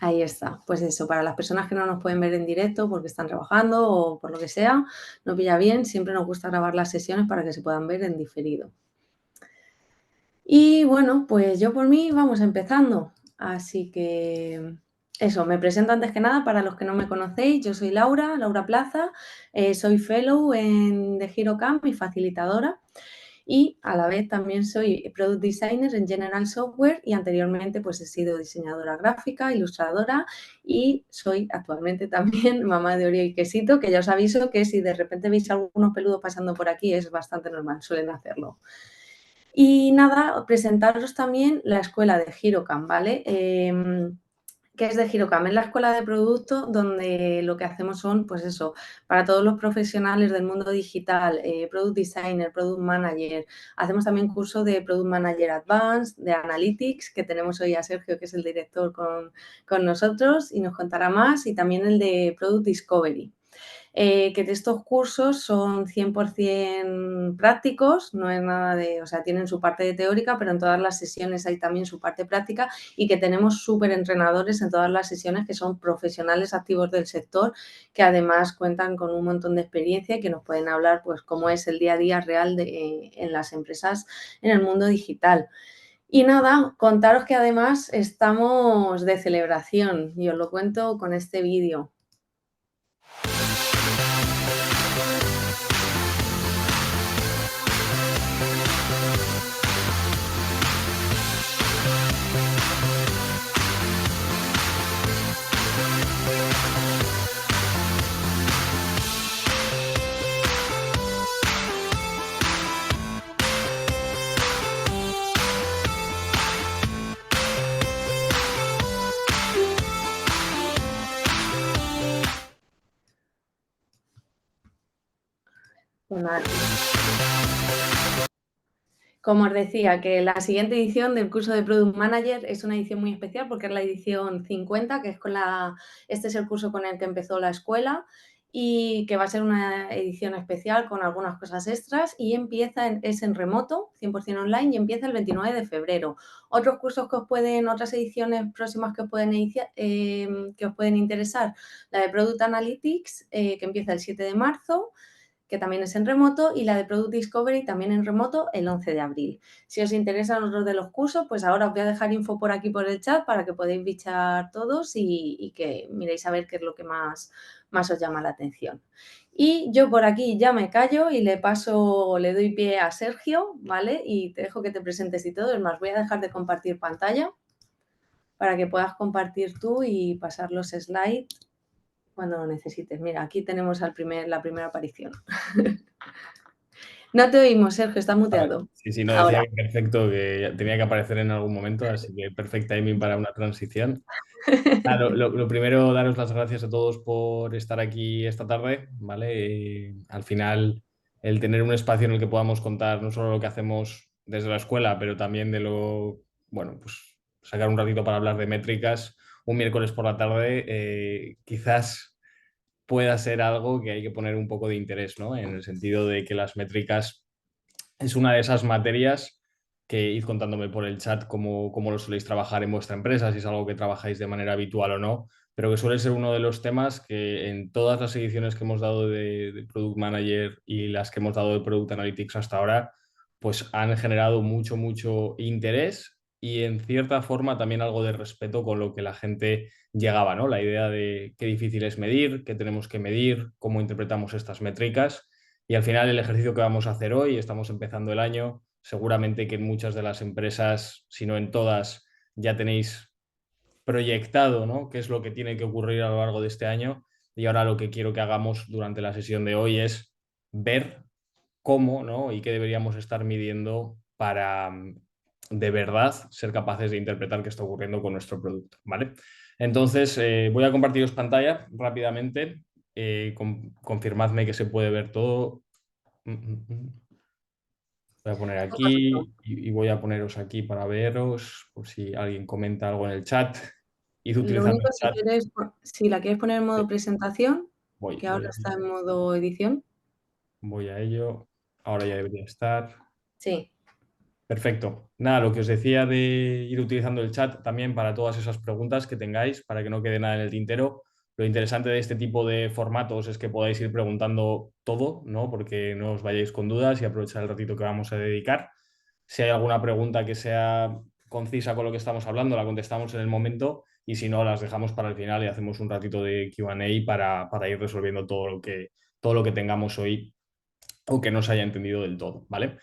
Ahí está. Pues eso, para las personas que no nos pueden ver en directo porque están trabajando o por lo que sea, no pilla bien, siempre nos gusta grabar las sesiones para que se puedan ver en diferido. Y bueno, pues yo por mí vamos empezando. Así que eso, me presento antes que nada para los que no me conocéis. Yo soy Laura, Laura Plaza, soy fellow en The Hero Camp y facilitadora. Y a la vez también soy product designer en General Software y anteriormente pues he sido diseñadora gráfica, ilustradora y soy actualmente también mamá de Oreo y Quesito, que ya os aviso que si de repente veis algunos peludos pasando por aquí es bastante normal, suelen hacerlo. Y nada, presentaros también la escuela de Girocam, ¿vale? ¿Qué es de Girocam? Es la escuela de producto donde lo que hacemos son, pues eso, para todos los profesionales del mundo digital, product designer, product manager. Hacemos también curso de product manager advanced, de analytics, que tenemos hoy a Sergio, que es el director con nosotros y nos contará más, y también el de product discovery. Que de estos cursos son 100% prácticos, no es nada de, o sea, tienen su parte de teórica, pero en todas las sesiones hay también su parte práctica y que tenemos súper entrenadores en todas las sesiones que son profesionales activos del sector, que además cuentan con un montón de experiencia y que nos pueden hablar pues cómo es el día a día real en las empresas en el mundo digital. Y nada, contaros que además estamos de celebración y os lo cuento con este vídeo. Como os decía, que la siguiente edición del curso de Product Manager es una edición muy especial porque es la edición 50, que es este es el curso con el que empezó la escuela y que va a ser una edición especial con algunas cosas extras y es en remoto, 100% online y empieza el 29 de febrero. Otros cursos otras ediciones próximas que os pueden interesar, la de Product Analytics, que empieza el 7 de marzo, que también es en remoto, y la de Product Discovery también en remoto el 11 de abril. Si os interesan otros de los cursos, pues ahora os voy a dejar info por aquí por el chat para que podáis bichar todos y que miréis a ver qué es lo que más os llama la atención. Y yo por aquí ya me callo y le doy pie a Sergio, ¿vale? Y te dejo que te presentes y todo. Es más, voy a dejar de compartir pantalla para que puedas compartir tú y pasar los slides cuando lo necesites. Mira, aquí tenemos la primera aparición. No te oímos, Sergio, está Vale. muteado. Sí, sí, no decía Ahora. que perfecto, que ya tenía que aparecer en algún momento, así que perfect timing para una transición. Lo primero, daros las gracias a todos por estar aquí esta tarde, ¿vale? Al final, el tener un espacio en el que podamos contar no solo lo que hacemos desde la escuela, pero también bueno, pues sacar un ratito para hablar de métricas un miércoles por la tarde, quizás pueda ser algo que hay que poner un poco de interés, ¿no? En el sentido de que las métricas es una de esas materias que id contándome por el chat cómo lo soléis trabajar en vuestra empresa, si es algo que trabajáis de manera habitual o no, pero que suele ser uno de los temas que en todas las ediciones que hemos dado de Product Manager y las que hemos dado de Product Analytics hasta ahora, pues han generado mucho, mucho interés y en cierta forma también algo de respeto con lo que la gente llegaba, ¿no? La idea de qué difícil es medir, qué tenemos que medir, cómo interpretamos estas métricas. Y al final el ejercicio que vamos a hacer hoy, estamos empezando el año, seguramente que en muchas de las empresas, si no en todas, ya tenéis proyectado, ¿no? Qué es lo que tiene que ocurrir a lo largo de este año. Y ahora lo que quiero que hagamos durante la sesión de hoy es ver cómo, ¿no? Y qué deberíamos estar midiendo para de verdad ser capaces de interpretar qué está ocurriendo con nuestro producto, ¿vale? Entonces, voy a compartiros pantalla rápidamente. Confirmadme que se puede ver todo. Voy a poner aquí y voy a poneros aquí para veros, por si alguien comenta algo en el chat. Id Lo utilizando único, el chat. si la quieres poner en modo presentación, que Voy ahora a está ello. en modo edición. Voy a ello. Ahora ya debería estar. Sí. Perfecto. Nada, lo que os decía de ir utilizando el chat también para todas esas preguntas que tengáis, para que no quede nada en el tintero. Lo interesante de este tipo de formatos es que podáis ir preguntando todo, ¿no? Porque no os vayáis con dudas y aprovechar el ratito que vamos a dedicar. Si hay alguna pregunta que sea concisa con lo que estamos hablando, la contestamos en el momento y si no, las dejamos para el final y hacemos un ratito de Q&A para ir resolviendo todo lo que tengamos hoy o que no se haya entendido del todo, ¿vale?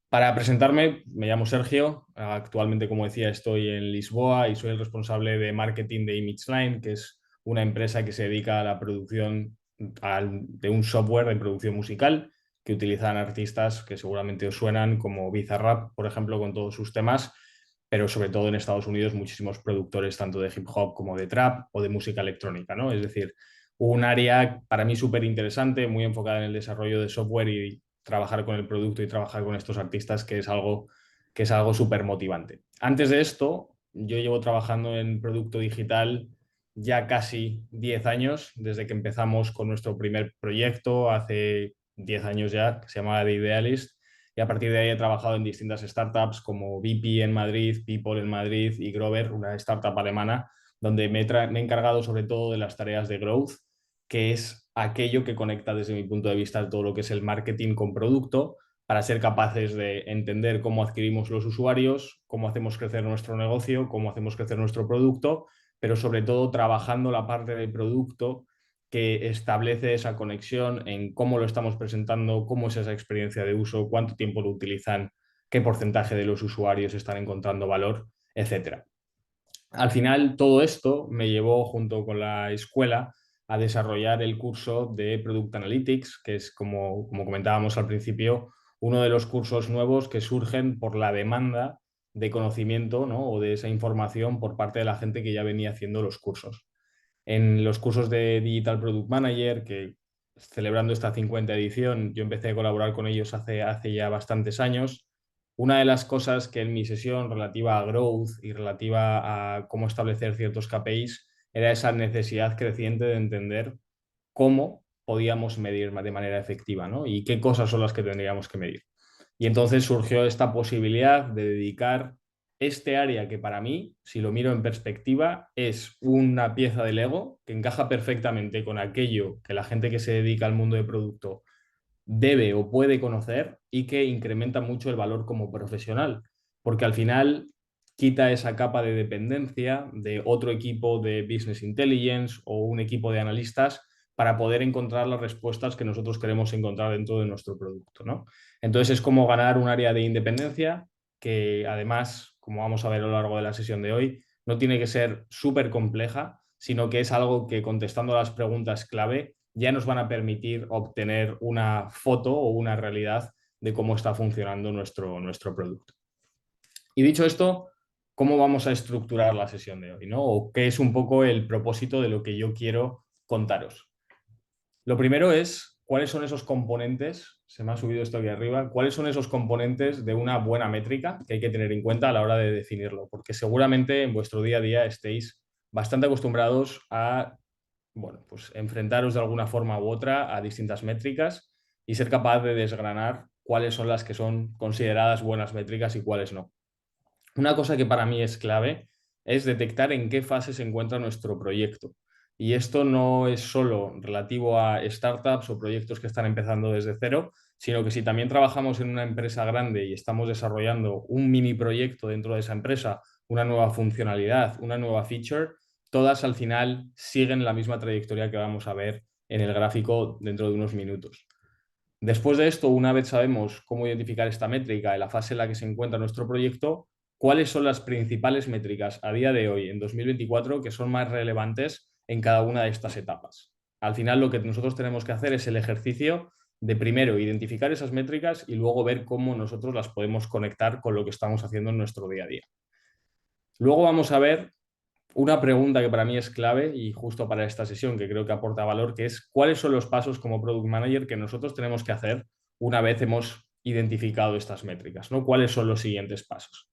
Para presentarme, me llamo Sergio. Actualmente, como decía, estoy en Lisboa y soy el responsable de marketing de ImageLine, que es una empresa que se dedica a la producción de un software de producción musical que utilizan artistas que seguramente os suenan, como Bizarrap, por ejemplo, con todos sus temas, pero sobre todo en Estados Unidos muchísimos productores tanto de hip hop como de trap o de música electrónica, ¿no? Es decir, un área para mí súper interesante, muy enfocada en el desarrollo de software y trabajar con el producto y trabajar con estos artistas, que es algo súper motivante. Antes de esto, yo llevo trabajando en producto digital ya casi 10 años, desde que empezamos con nuestro primer proyecto, hace 10 años ya, que se llamaba The Idealist, y a partir de ahí he trabajado en distintas startups como BP en Madrid, People en Madrid y Grover, una startup alemana, donde me he encargado sobre todo de las tareas de growth, que es aquello que conecta desde mi punto de vista todo lo que es el marketing con producto, para ser capaces de entender cómo adquirimos los usuarios, cómo hacemos crecer nuestro negocio, cómo hacemos crecer nuestro producto, pero sobre todo trabajando la parte del producto que establece esa conexión en cómo lo estamos presentando, cómo es esa experiencia de uso, cuánto tiempo lo utilizan, qué porcentaje de los usuarios están encontrando valor, etcétera. Al final, todo esto me llevó, junto con la escuela, a desarrollar el curso de Product Analytics, que es, como comentábamos al principio, uno de los cursos nuevos que surgen por la demanda de conocimiento, ¿no? O de esa información por parte de la gente que ya venía haciendo los cursos. En los cursos de Digital Product Manager, que celebrando esta 50 edición, yo empecé a colaborar con ellos hace ya bastantes años. Una de las cosas que en mi sesión relativa a growth y relativa a cómo establecer ciertos KPIs era esa necesidad creciente de entender cómo podíamos medir de manera efectiva, ¿no? Y qué cosas son las que tendríamos que medir. Y entonces surgió esta posibilidad de dedicar este área que para mí, si lo miro en perspectiva, es una pieza de Lego que encaja perfectamente con aquello que la gente que se dedica al mundo de producto debe o puede conocer y que incrementa mucho el valor como profesional, porque al final quita esa capa de dependencia de otro equipo de business intelligence o un equipo de analistas para poder encontrar las respuestas que nosotros queremos encontrar dentro de nuestro producto, ¿no? Entonces es como ganar un área de independencia que además, como vamos a ver a lo largo de la sesión de hoy, no tiene que ser súper compleja, sino que es algo que contestando a las preguntas clave ya nos van a permitir obtener una foto o una realidad de cómo está funcionando nuestro producto. Y dicho esto, ¿cómo vamos a estructurar la sesión de hoy, ¿no? O qué es un poco el propósito de lo que yo quiero contaros. Lo primero es cuáles son esos componentes, se me ha subido esto aquí arriba, cuáles son esos componentes de una buena métrica que hay que tener en cuenta a la hora de definirlo, porque seguramente en vuestro día a día estéis bastante acostumbrados a, bueno, pues enfrentaros de alguna forma u otra a distintas métricas y ser capaz de desgranar cuáles son las que son consideradas buenas métricas y cuáles no. Una cosa que para mí es clave es detectar en qué fase se encuentra nuestro proyecto. Y esto no es solo relativo a startups o proyectos que están empezando desde cero, sino que si también trabajamos en una empresa grande y estamos desarrollando un mini proyecto dentro de esa empresa, una nueva funcionalidad, una nueva feature, todas al final siguen la misma trayectoria que vamos a ver en el gráfico dentro de unos minutos. Después de esto, una vez sabemos cómo identificar esta métrica en la fase en la que se encuentra nuestro proyecto, ¿cuáles son las principales métricas a día de hoy, en 2024, que son más relevantes en cada una de estas etapas? Al final, lo que nosotros tenemos que hacer es el ejercicio de primero identificar esas métricas y luego ver cómo nosotros las podemos conectar con lo que estamos haciendo en nuestro día a día. Luego vamos a ver una pregunta que para mí es clave y justo para esta sesión que creo que aporta valor, que es cuáles son los pasos como Product Manager que nosotros tenemos que hacer una vez hemos identificado estas métricas, ¿no? ¿Cuáles son los siguientes pasos?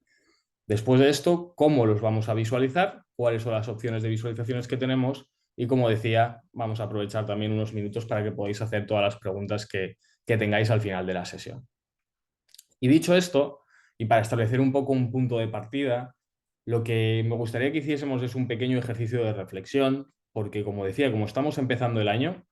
Después de esto, ¿cómo los vamos a visualizar? ¿Cuáles son las opciones de visualizaciones que tenemos? Y como decía, vamos a aprovechar también unos minutos para que podáis hacer todas las preguntas que tengáis al final de la sesión. Y dicho esto, Y para establecer un poco un punto de partida, lo que me gustaría que hiciésemos es un pequeño ejercicio de reflexión, porque como decía, como estamos empezando el año,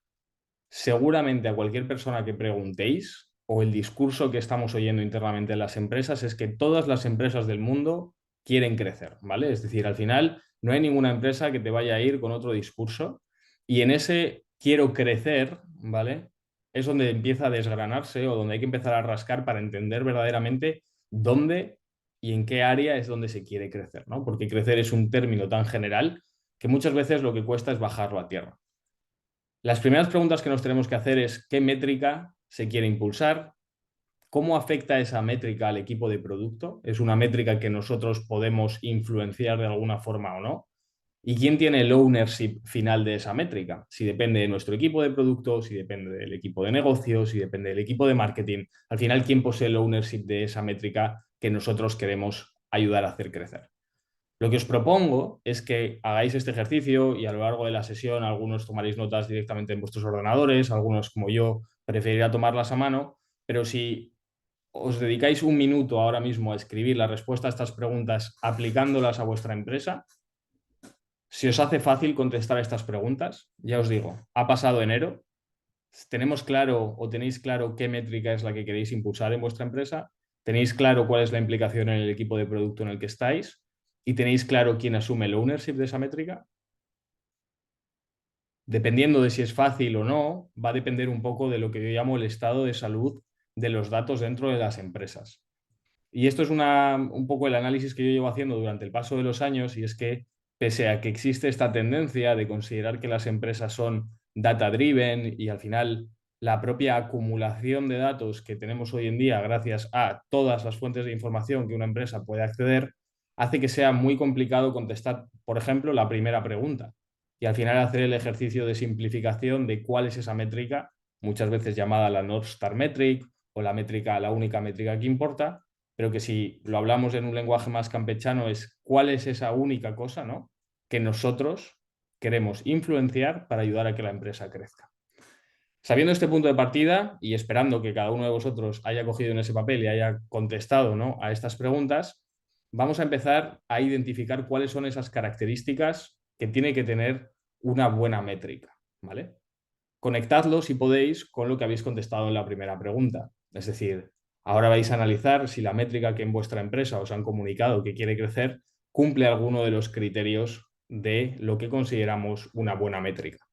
seguramente a cualquier persona que preguntéis o el discurso que estamos oyendo internamente en las empresas es que todas las empresas del mundo quieren crecer, ¿vale? Es decir, al final no hay ninguna empresa que te vaya a ir con otro discurso y en ese quiero crecer, ¿vale? Es donde empieza a desgranarse o donde hay que empezar a rascar para entender verdaderamente dónde y en qué área es donde se quiere crecer, ¿no? Porque crecer es un término tan general que muchas veces lo que cuesta es bajarlo a tierra. Las primeras preguntas que nos tenemos que hacer es qué métrica se quiere impulsar, cómo afecta esa métrica al equipo de producto, es una métrica que nosotros podemos influenciar de alguna forma o no, y quién tiene el ownership final de esa métrica, si depende de nuestro equipo de producto, si depende del equipo de negocio, si depende del equipo de marketing, al final quién posee el ownership de esa métrica que nosotros queremos ayudar a hacer crecer. Lo que os propongo es que hagáis este ejercicio y a lo largo de la sesión algunos tomaréis notas directamente en vuestros ordenadores, algunos como yo preferirá tomarlas a mano, pero si os dedicáis un minuto ahora mismo a escribir la respuesta a estas preguntas aplicándolas a vuestra empresa, si os hace fácil contestar a estas preguntas, ya os digo, ha pasado enero, tenemos claro o tenéis claro qué métrica es la que queréis impulsar en vuestra empresa, tenéis claro cuál es la implicación en el equipo de producto en el que estáis y tenéis claro quién asume el ownership de esa métrica. Dependiendo de si es fácil o no, va a depender un poco de lo que yo llamo el estado de salud de los datos dentro de las empresas. Y esto es un poco el análisis que yo llevo haciendo durante el paso de los años y es que pese a que existe esta tendencia de considerar que las empresas son data-driven y al final la propia acumulación de datos que tenemos hoy en día gracias a todas las fuentes de información que una empresa puede acceder, hace que sea muy complicado contestar, por ejemplo, la primera pregunta y al final hacer el ejercicio de simplificación de cuál es esa métrica, muchas veces llamada la North Star Metric o la métrica, la única métrica que importa, pero que si lo hablamos en un lenguaje más campechano es cuál es esa única cosa, ¿no?, que nosotros queremos influenciar para ayudar a que la empresa crezca. Sabiendo este punto de partida y esperando que cada uno de vosotros haya cogido en ese papel y haya contestado, ¿no?, a estas preguntas, vamos a empezar a identificar cuáles son esas características que tiene que tener una buena métrica, ¿vale? Conectadlo, si podéis, con lo que habéis contestado en la primera pregunta. Es decir, ahora vais a analizar si la métrica que en vuestra empresa os han comunicado que quiere crecer cumple alguno de los criterios de lo que consideramos una buena métrica.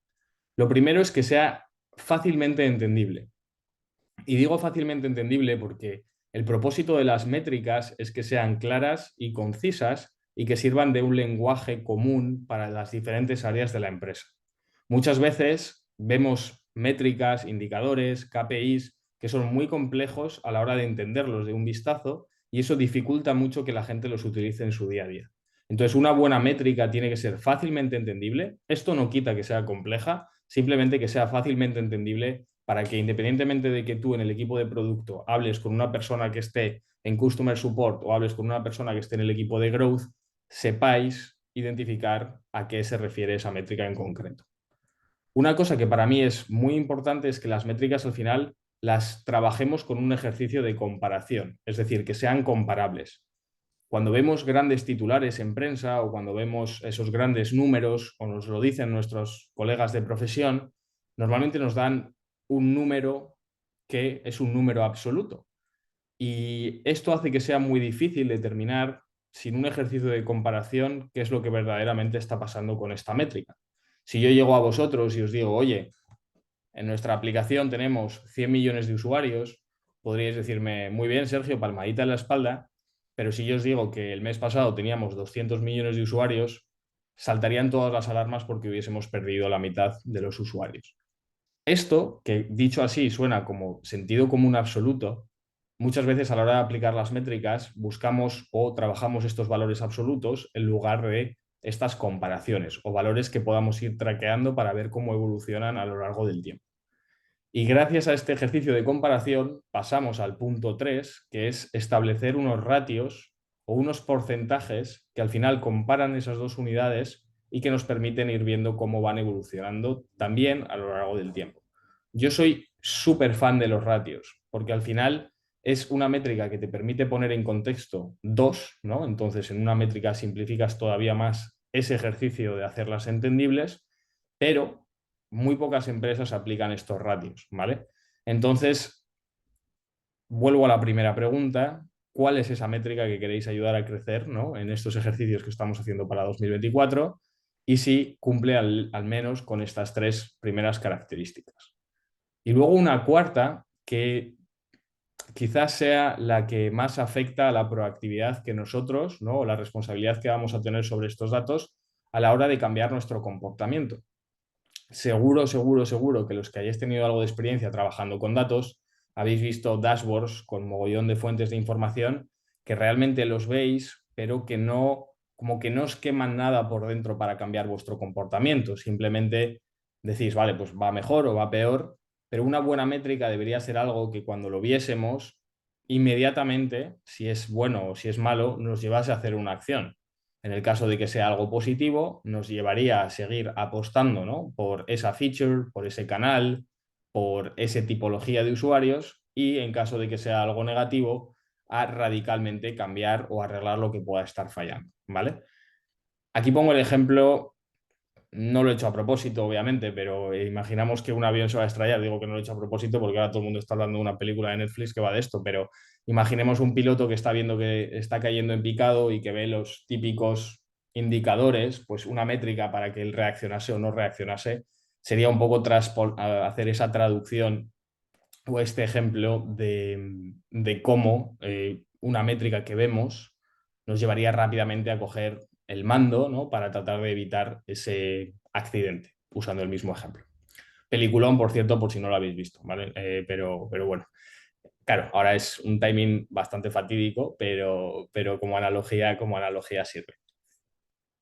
Lo primero es que sea fácilmente entendible. Y digo fácilmente entendible porque el propósito de las métricas es que sean claras y concisas y que sirvan de un lenguaje común para las diferentes áreas de la empresa. Muchas veces vemos métricas, indicadores, KPIs que son muy complejos a la hora de entenderlos de un vistazo y eso dificulta mucho que la gente los utilice en su día a día. Entonces, una buena métrica tiene que ser fácilmente entendible. Esto no quita que sea compleja, simplemente que sea fácilmente entendible para que independientemente de que tú en el equipo de producto hables con una persona que esté en Customer Support o hables con una persona que esté en el equipo de Growth, sepáis identificar a qué se refiere esa métrica en concreto. Una cosa que para mí es muy importante es que las métricas al final las trabajemos con un ejercicio de comparación, es decir, que sean comparables. Cuando vemos grandes titulares en prensa o cuando vemos esos grandes números o nos lo dicen nuestros colegas de profesión, normalmente nos dan un número que es un número absoluto. Y esto hace que sea muy difícil determinar, sin un ejercicio de comparación, qué es lo que verdaderamente está pasando con esta métrica. Si yo llego a vosotros y os digo, oye, en nuestra aplicación tenemos 100 millones de usuarios, podríais decirme, muy bien, Sergio, palmadita en la espalda, pero si yo os digo que el mes pasado teníamos 200 millones de usuarios, saltarían todas las alarmas porque hubiésemos perdido la mitad de los usuarios. Esto, que dicho así suena como sentido común absoluto, muchas veces a la hora de aplicar las métricas buscamos o trabajamos estos valores absolutos en lugar de estas comparaciones o valores que podamos ir traqueando para ver cómo evolucionan a lo largo del tiempo. Y gracias a este ejercicio de comparación pasamos al punto 3, que es establecer unos ratios o unos porcentajes que al final comparan esas dos unidades y que nos permiten ir viendo cómo van evolucionando también a lo largo del tiempo. Yo soy súper fan de los ratios, porque al final es una métrica que te permite poner en contexto dos, ¿no? Entonces, en una métrica simplificas todavía más ese ejercicio de hacerlas entendibles, pero muy pocas empresas aplican estos ratios, ¿vale? Entonces, vuelvo a la primera pregunta. ¿Cuál es esa métrica que queréis ayudar a crecer, ¿no? En estos ejercicios que estamos haciendo para 2024? Y si cumple al menos con estas tres primeras características. Y luego una cuarta que quizás sea la que más afecta a la proactividad que nosotros, ¿no? O la responsabilidad que vamos a tener sobre estos datos a la hora de cambiar nuestro comportamiento. Seguro, seguro, seguro que los que hayáis tenido algo de experiencia trabajando con datos, habéis visto dashboards con mogollón de fuentes de información que realmente los veis, pero que no, como que no os queman nada por dentro para cambiar vuestro comportamiento. Simplemente decís, vale, pues va mejor o va peor, pero una buena métrica debería ser algo que cuando lo viésemos, inmediatamente, si es bueno o si es malo, nos llevase a hacer una acción. En el caso de que sea algo positivo, nos llevaría a seguir apostando, ¿no? Por esa feature, por ese canal, por esa tipología de usuarios y en caso de que sea algo negativo, a radicalmente cambiar o arreglar lo que pueda estar fallando, ¿vale? Aquí pongo el ejemplo, no lo he hecho a propósito, obviamente, pero imaginamos que un avión se va a estrellar. Digo que no lo he hecho a propósito porque ahora todo el mundo está hablando de una película de Netflix que va de esto, pero imaginemos un piloto que está viendo que está cayendo en picado y que ve los típicos indicadores, pues una métrica para que él reaccionase o no reaccionase sería un poco hacer esa traducción o este ejemplo de cómo una métrica que vemos nos llevaría rápidamente a coger el mando, ¿no? Para tratar de evitar ese accidente, usando el mismo ejemplo. Peliculón, por cierto, por si no lo habéis visto, ¿vale? Pero bueno, claro, ahora es un timing bastante fatídico, pero como analogía sirve.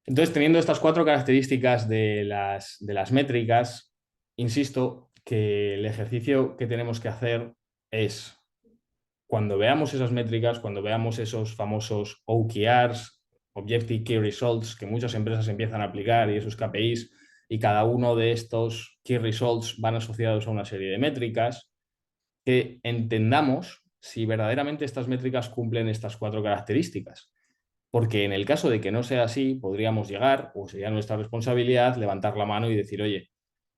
Entonces, teniendo estas cuatro características de las métricas, insisto que el ejercicio que tenemos que hacer es, cuando veamos esas métricas, cuando veamos esos famosos OKRs, Objective Key Results, que muchas empresas empiezan a aplicar y esos KPIs, y cada uno de estos Key Results van asociados a una serie de métricas, que entendamos si verdaderamente estas métricas cumplen estas cuatro características. Porque en el caso de que no sea así, podríamos llegar, o sería nuestra responsabilidad, levantar la mano y decir, oye,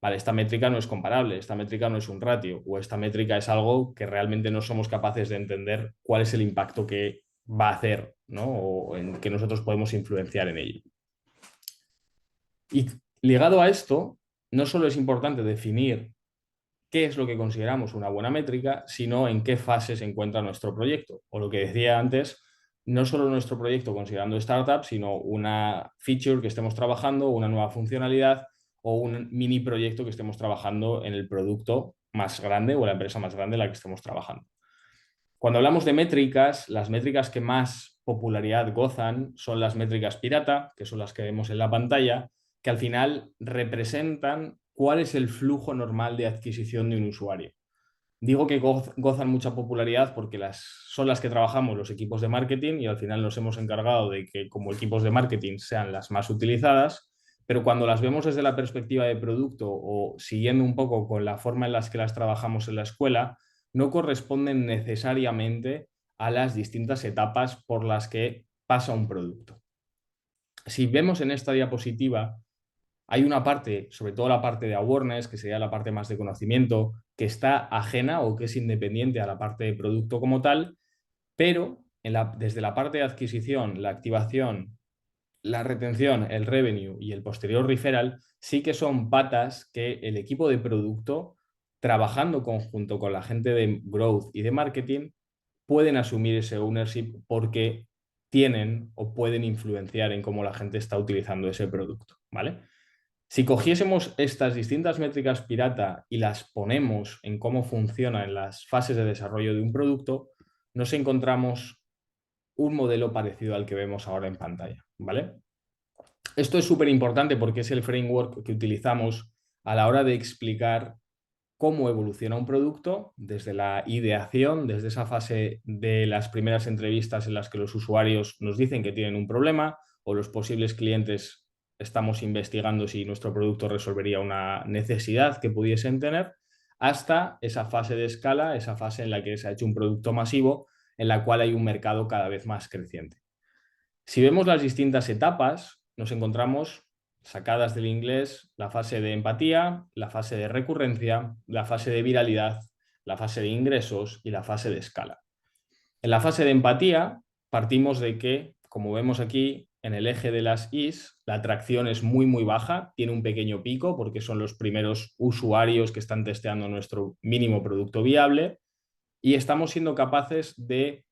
vale, esta métrica no es comparable, esta métrica no es un ratio, o esta métrica es algo que realmente no somos capaces de entender cuál es el impacto que va a hacer, ¿no? O en que nosotros podemos influenciar en ello. Y ligado a esto, no solo es importante definir qué es lo que consideramos una buena métrica, sino en qué fase se encuentra nuestro proyecto. O lo que decía antes, no solo nuestro proyecto considerando startup, sino una feature que estemos trabajando, una nueva funcionalidad o un mini proyecto que estemos trabajando en el producto más grande o la empresa más grande en la que estemos trabajando. Cuando hablamos de métricas, las métricas que más popularidad gozan son las métricas pirata, que son las que vemos en la pantalla, que al final representan cuál es el flujo normal de adquisición de un usuario. Digo que gozan mucha popularidad porque son las que trabajamos los equipos de marketing y al final nos hemos encargado de que como equipos de marketing sean las más utilizadas, pero cuando las vemos desde la perspectiva de producto o siguiendo un poco con la forma en la que las trabajamos en la escuela, no corresponden necesariamente a las distintas etapas por las que pasa un producto. Si vemos en esta diapositiva, hay una parte, sobre todo la parte de awareness, que sería la parte más de conocimiento, que está ajena o que es independiente a la parte de producto como tal, pero desde la parte de adquisición, la activación, la retención, el revenue y el posterior referral, sí que son patas que el equipo de producto, trabajando conjunto con la gente de growth y de marketing, pueden asumir ese ownership porque tienen o pueden influenciar en cómo la gente está utilizando ese producto, ¿vale? Si cogiésemos estas distintas métricas pirata y las ponemos en cómo funciona en las fases de desarrollo de un producto, nos encontramos un modelo parecido al que vemos ahora en pantalla, ¿vale? Esto es súper importante porque es el framework que utilizamos a la hora de explicar cómo evoluciona un producto desde la ideación, desde esa fase de las primeras entrevistas en las que los usuarios nos dicen que tienen un problema o los posibles clientes estamos investigando si nuestro producto resolvería una necesidad que pudiesen tener, hasta esa fase de escala, esa fase en la que se ha hecho un producto masivo, en la cual hay un mercado cada vez más creciente. Si vemos las distintas etapas, nos encontramos sacadas del inglés la fase de empatía, la fase de recurrencia, la fase de viralidad, la fase de ingresos y la fase de escala. En la fase de empatía partimos de que, como vemos aquí, en el eje de las Is, la atracción es muy, muy baja, tiene un pequeño pico porque son los primeros usuarios que están testeando nuestro mínimo producto viable y estamos siendo capaces de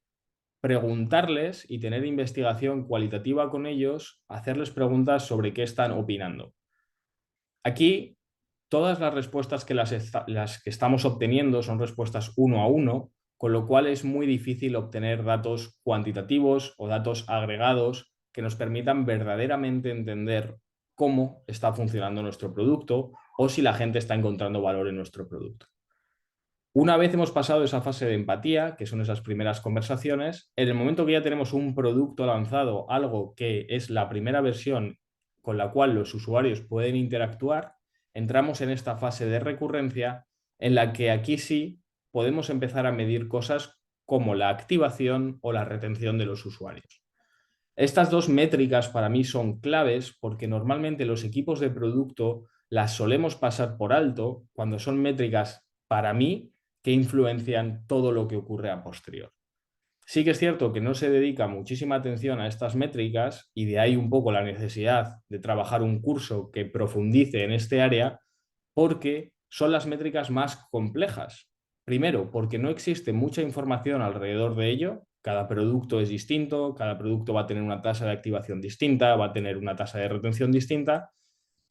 preguntarles y tener investigación cualitativa con ellos, hacerles preguntas sobre qué están opinando. Aquí, todas las respuestas que las que estamos obteniendo son respuestas uno a uno, con lo cual es muy difícil obtener datos cuantitativos o datos agregados que nos permitan verdaderamente entender cómo está funcionando nuestro producto o si la gente está encontrando valor en nuestro producto. Una vez hemos pasado esa fase de empatía, que son esas primeras conversaciones, en el momento que ya tenemos un producto lanzado, algo que es la primera versión con la cual los usuarios pueden interactuar, entramos en esta fase de recurrencia en la que aquí sí podemos empezar a medir cosas como la activación o la retención de los usuarios. Estas dos métricas para mí son claves porque normalmente los equipos de producto las solemos pasar por alto cuando son métricas para mí que influencian todo lo que ocurre a posterior. Sí que es cierto que no se dedica muchísima atención a estas métricas y de ahí un poco la necesidad de trabajar un curso que profundice en este área porque son las métricas más complejas. Primero, porque no existe mucha información alrededor de ello. Cada producto es distinto, cada producto va a tener una tasa de activación distinta, va a tener una tasa de retención distinta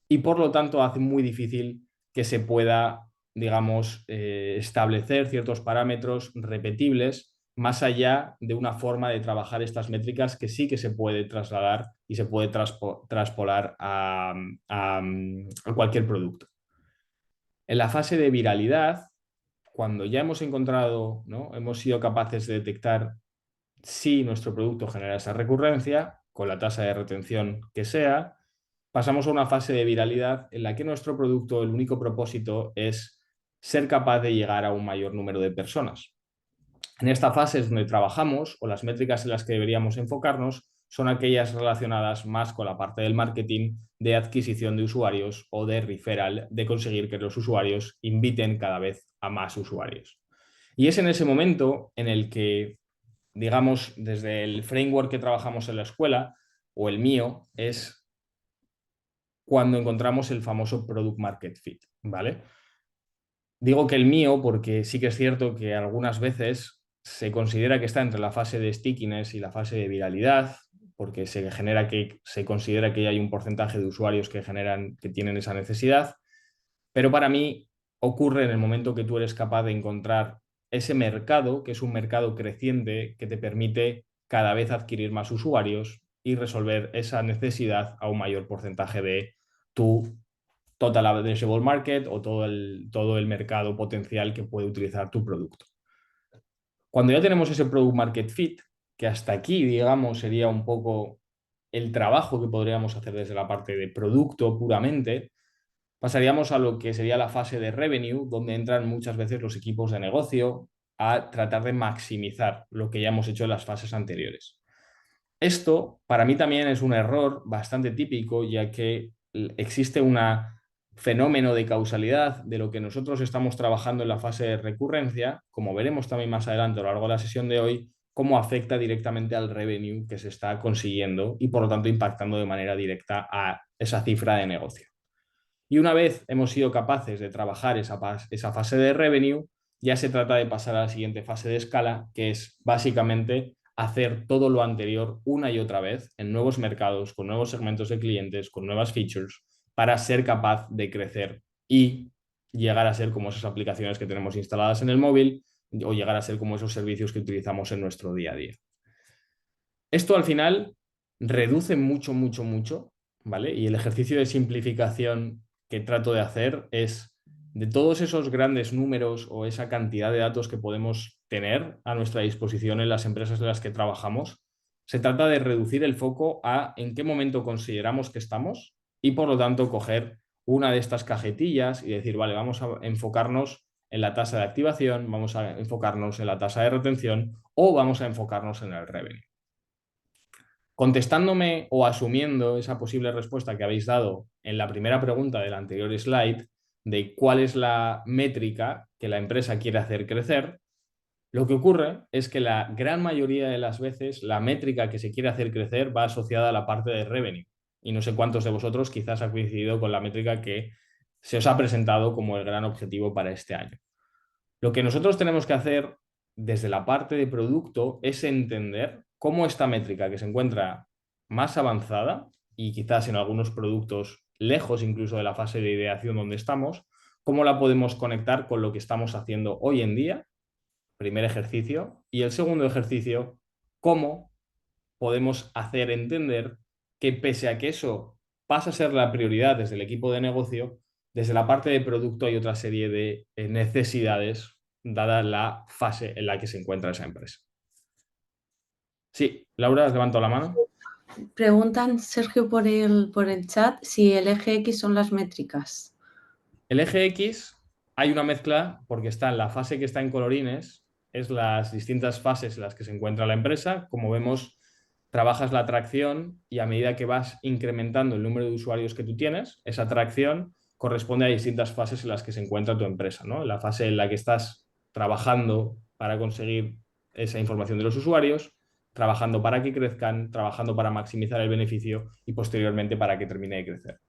y por lo tanto hace muy difícil que se pueda, digamos, establecer ciertos parámetros repetibles más allá de una forma de trabajar estas métricas que sí que se puede trasladar y se puede traspolar a cualquier producto. En la fase de viralidad, cuando ya hemos encontrado, ¿no? Hemos sido capaces de detectar si nuestro producto genera esa recurrencia, con la tasa de retención que sea, pasamos a una fase de viralidad en la que nuestro producto, el único propósito es ser capaz de llegar a un mayor número de personas. En esta fase es donde trabajamos o las métricas en las que deberíamos enfocarnos son aquellas relacionadas más con la parte del marketing, de adquisición de usuarios o de referral, de conseguir que los usuarios inviten cada vez a más usuarios. Y es en ese momento en el que, digamos, desde el framework que trabajamos en la escuela o el mío, es cuando encontramos el famoso product market fit, ¿vale? Digo que el mío porque sí que es cierto que algunas veces se considera que está entre la fase de stickiness y la fase de viralidad, porque se considera que hay un porcentaje de usuarios que tienen esa necesidad, pero para mí ocurre en el momento que tú eres capaz de encontrar ese mercado, que es un mercado creciente que te permite cada vez adquirir más usuarios y resolver esa necesidad a un mayor porcentaje de tu total addressable market o todo el mercado potencial que puede utilizar tu producto. Cuando ya tenemos ese product market fit, que hasta aquí, digamos, sería un poco el trabajo que podríamos hacer desde la parte de producto puramente, pasaríamos a lo que sería la fase de revenue, donde entran muchas veces los equipos de negocio a tratar de maximizar lo que ya hemos hecho en las fases anteriores. Esto para mí también es un error bastante típico, ya que existe un fenómeno de causalidad de lo que nosotros estamos trabajando en la fase de recurrencia, como veremos también más adelante a lo largo de la sesión de hoy, cómo afecta directamente al revenue que se está consiguiendo y por lo tanto impactando de manera directa a esa cifra de negocio. Y una vez hemos sido capaces de trabajar esa fase de revenue, ya se trata de pasar a la siguiente fase de escala, que es básicamente hacer todo lo anterior una y otra vez en nuevos mercados, con nuevos segmentos de clientes, con nuevas features, para ser capaz de crecer y llegar a ser como esas aplicaciones que tenemos instaladas en el móvil o llegar a ser como esos servicios que utilizamos en nuestro día a día. Esto al final reduce mucho, mucho, mucho, ¿vale? Y el ejercicio de simplificación que trato de hacer es de todos esos grandes números o esa cantidad de datos que podemos tener a nuestra disposición en las empresas en las que trabajamos, se trata de reducir el foco a en qué momento consideramos que estamos y por lo tanto coger una de estas cajetillas y decir, vale, vamos a enfocarnos en la tasa de activación, vamos a enfocarnos en la tasa de retención o vamos a enfocarnos en el revenue. Contestándome o asumiendo esa posible respuesta que habéis dado en la primera pregunta del anterior slide de cuál es la métrica que la empresa quiere hacer crecer, lo que ocurre es que la gran mayoría de las veces la métrica que se quiere hacer crecer va asociada a la parte de revenue. Y no sé cuántos de vosotros quizás ha coincidido con la métrica que se os ha presentado como el gran objetivo para este año. Lo que nosotros tenemos que hacer desde la parte de producto es entender cómo esta métrica que se encuentra más avanzada y quizás en algunos productos lejos incluso de la fase de ideación donde estamos, cómo la podemos conectar con lo que estamos haciendo hoy en día, primer ejercicio, y el segundo ejercicio, cómo podemos hacer entender que pese a que eso pasa a ser la prioridad desde el equipo de negocio, desde la parte de producto hay otra serie de necesidades dada la fase en la que se encuentra esa empresa. Sí, Laura, has levantado la mano. Preguntan, Sergio, por el chat si el eje X son las métricas. El eje X hay una mezcla porque está en la fase que está en colorines, es las distintas fases en las que se encuentra la empresa. Como vemos, trabajas la atracción y a medida que vas incrementando el número de usuarios que tú tienes, esa atracción corresponde a distintas fases en las que se encuentra tu empresa, ¿no? La fase en la que estás trabajando para conseguir esa información de los usuarios, trabajando para que crezcan, trabajando para maximizar el beneficio y posteriormente para que termine de crecer.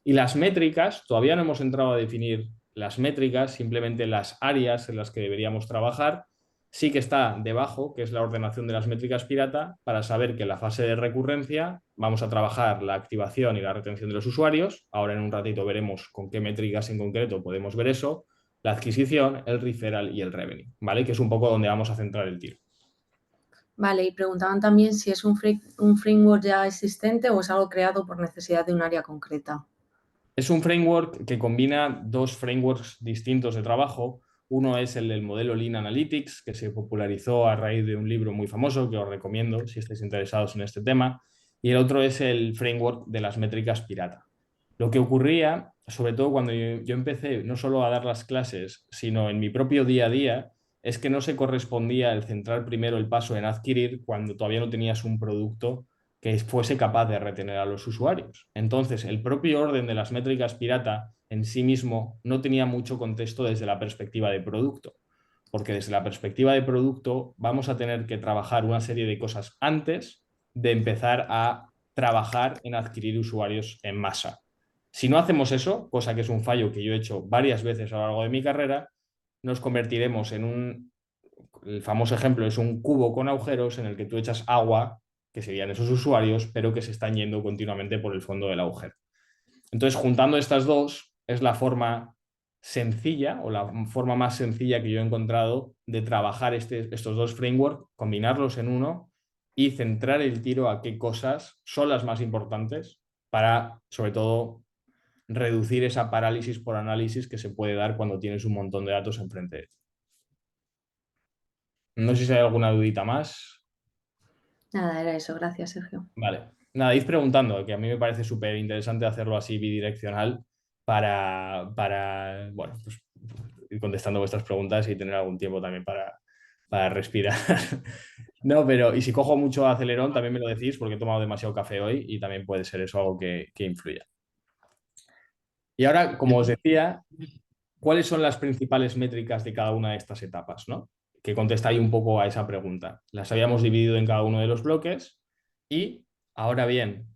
Y las métricas, todavía no hemos entrado a definir las métricas, simplemente las áreas en las que deberíamos trabajar. Sí que está debajo, que es la ordenación de las métricas pirata, para saber que en la fase de recurrencia vamos a trabajar la activación y la retención de los usuarios. Ahora en un ratito veremos con qué métricas en concreto podemos ver eso. La adquisición, el referral y el revenue, ¿vale? Que es un poco donde vamos a centrar el tiro. Vale, y preguntaban también si es un framework ya existente o es algo creado por necesidad de un área concreta. Es un framework que combina dos frameworks distintos de trabajo. Uno es el del modelo Lean Analytics, que se popularizó a raíz de un libro muy famoso que os recomiendo si estáis interesados en este tema. Y el otro es el framework de las métricas pirata. Lo que ocurría, sobre todo cuando yo empecé no solo a dar las clases, sino en mi propio día a día, es que no se correspondía el centrar primero el paso en adquirir cuando todavía no tenías un producto que fuese capaz de retener a los usuarios. Entonces, el propio orden de las métricas pirata en sí mismo no tenía mucho contexto desde la perspectiva de producto, porque desde la perspectiva de producto vamos a tener que trabajar una serie de cosas antes de empezar a trabajar en adquirir usuarios en masa. Si no hacemos eso, cosa que es un fallo que yo he hecho varias veces a lo largo de mi carrera, nos convertiremos en el famoso ejemplo es un cubo con agujeros en el que tú echas agua, que serían esos usuarios, pero que se están yendo continuamente por el fondo del agujero. Entonces, juntando estas dos, es la forma sencilla o la forma más sencilla que yo he encontrado de trabajar estos dos frameworks, combinarlos en uno y centrar el tiro a qué cosas son las más importantes para, sobre todo, reducir esa parálisis por análisis que se puede dar cuando tienes un montón de datos enfrente de ti. No sé si hay alguna dudita más. Nada, era eso. Gracias, Sergio. Vale. Nada, id preguntando, que a mí me parece súper interesante hacerlo así bidireccional bueno, pues, ir contestando vuestras preguntas y tener algún tiempo también para respirar. No, pero y si cojo mucho acelerón, también me lo decís porque he tomado demasiado café hoy y también puede ser eso algo que influya. Y ahora, como os decía, ¿cuáles son las principales métricas de cada una de estas etapas, ¿no? Que contestáis un poco a esa pregunta. Las habíamos dividido en cada uno de los bloques y ahora bien,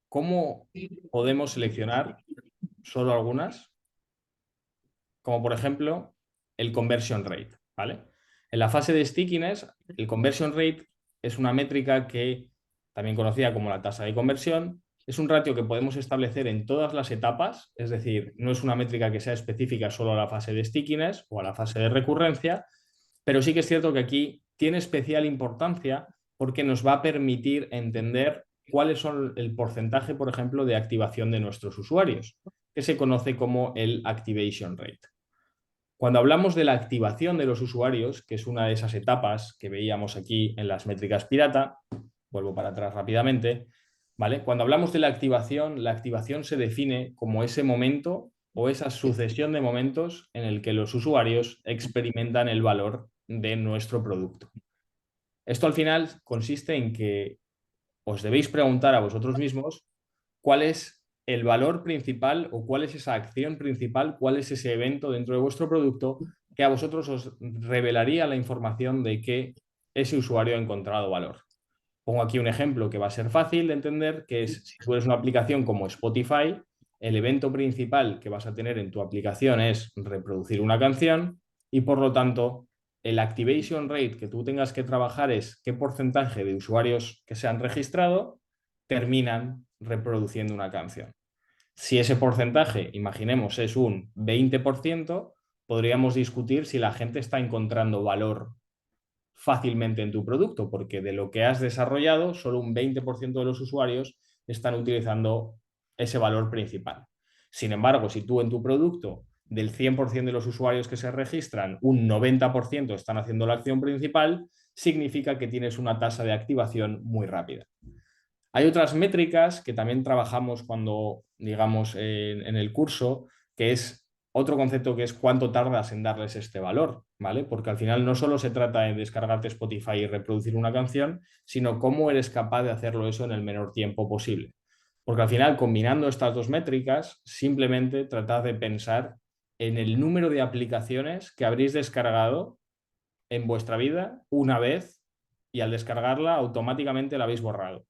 ¿cómo podemos seleccionar solo algunas? Como por ejemplo el conversion rate, ¿vale? En la fase de stickiness, el conversion rate es una métrica que, también conocida como la tasa de conversión, es un ratio que podemos establecer en todas las etapas, es decir, no es una métrica que sea específica solo a la fase de stickiness o a la fase de recurrencia, pero sí que es cierto que aquí tiene especial importancia porque nos va a permitir entender cuáles son el porcentaje, por ejemplo, de activación de nuestros usuarios, que se conoce como el activation rate. Cuando hablamos de la activación de los usuarios, que es una de esas etapas que veíamos aquí en las métricas pirata, vuelvo para atrás rápidamente, ¿vale? Cuando hablamos de la activación se define como ese momento o esa sucesión de momentos en el que los usuarios experimentan el valor de nuestro producto. Esto al final consiste en que os debéis preguntar a vosotros mismos cuál es el valor principal o cuál es esa acción principal, cuál es ese evento dentro de vuestro producto que a vosotros os revelaría la información de que ese usuario ha encontrado valor. Pongo aquí un ejemplo que va a ser fácil de entender, que es si tú eres una aplicación como Spotify, el evento principal que vas a tener en tu aplicación es reproducir una canción y por lo tanto el activation rate que tú tengas que trabajar es qué porcentaje de usuarios que se han registrado terminan reproduciendo una canción. Si ese porcentaje, imaginemos, es un 20%, podríamos discutir si la gente está encontrando valor fácilmente en tu producto, porque de lo que has desarrollado, solo un 20% de los usuarios están utilizando ese valor principal. Sin embargo, si tú en tu producto, del 100% de los usuarios que se registran, un 90% están haciendo la acción principal, significa que tienes una tasa de activación muy rápida. Hay otras métricas que también trabajamos cuando, digamos, en el curso, que es otro concepto que es cuánto tardas en darles este valor, ¿vale? Porque al final no solo se trata de descargarte Spotify y reproducir una canción, sino cómo eres capaz de hacerlo eso en el menor tiempo posible. Porque al final, combinando estas dos métricas, simplemente tratad de pensar en el número de aplicaciones que habréis descargado en vuestra vida una vez y al descargarla automáticamente la habéis borrado.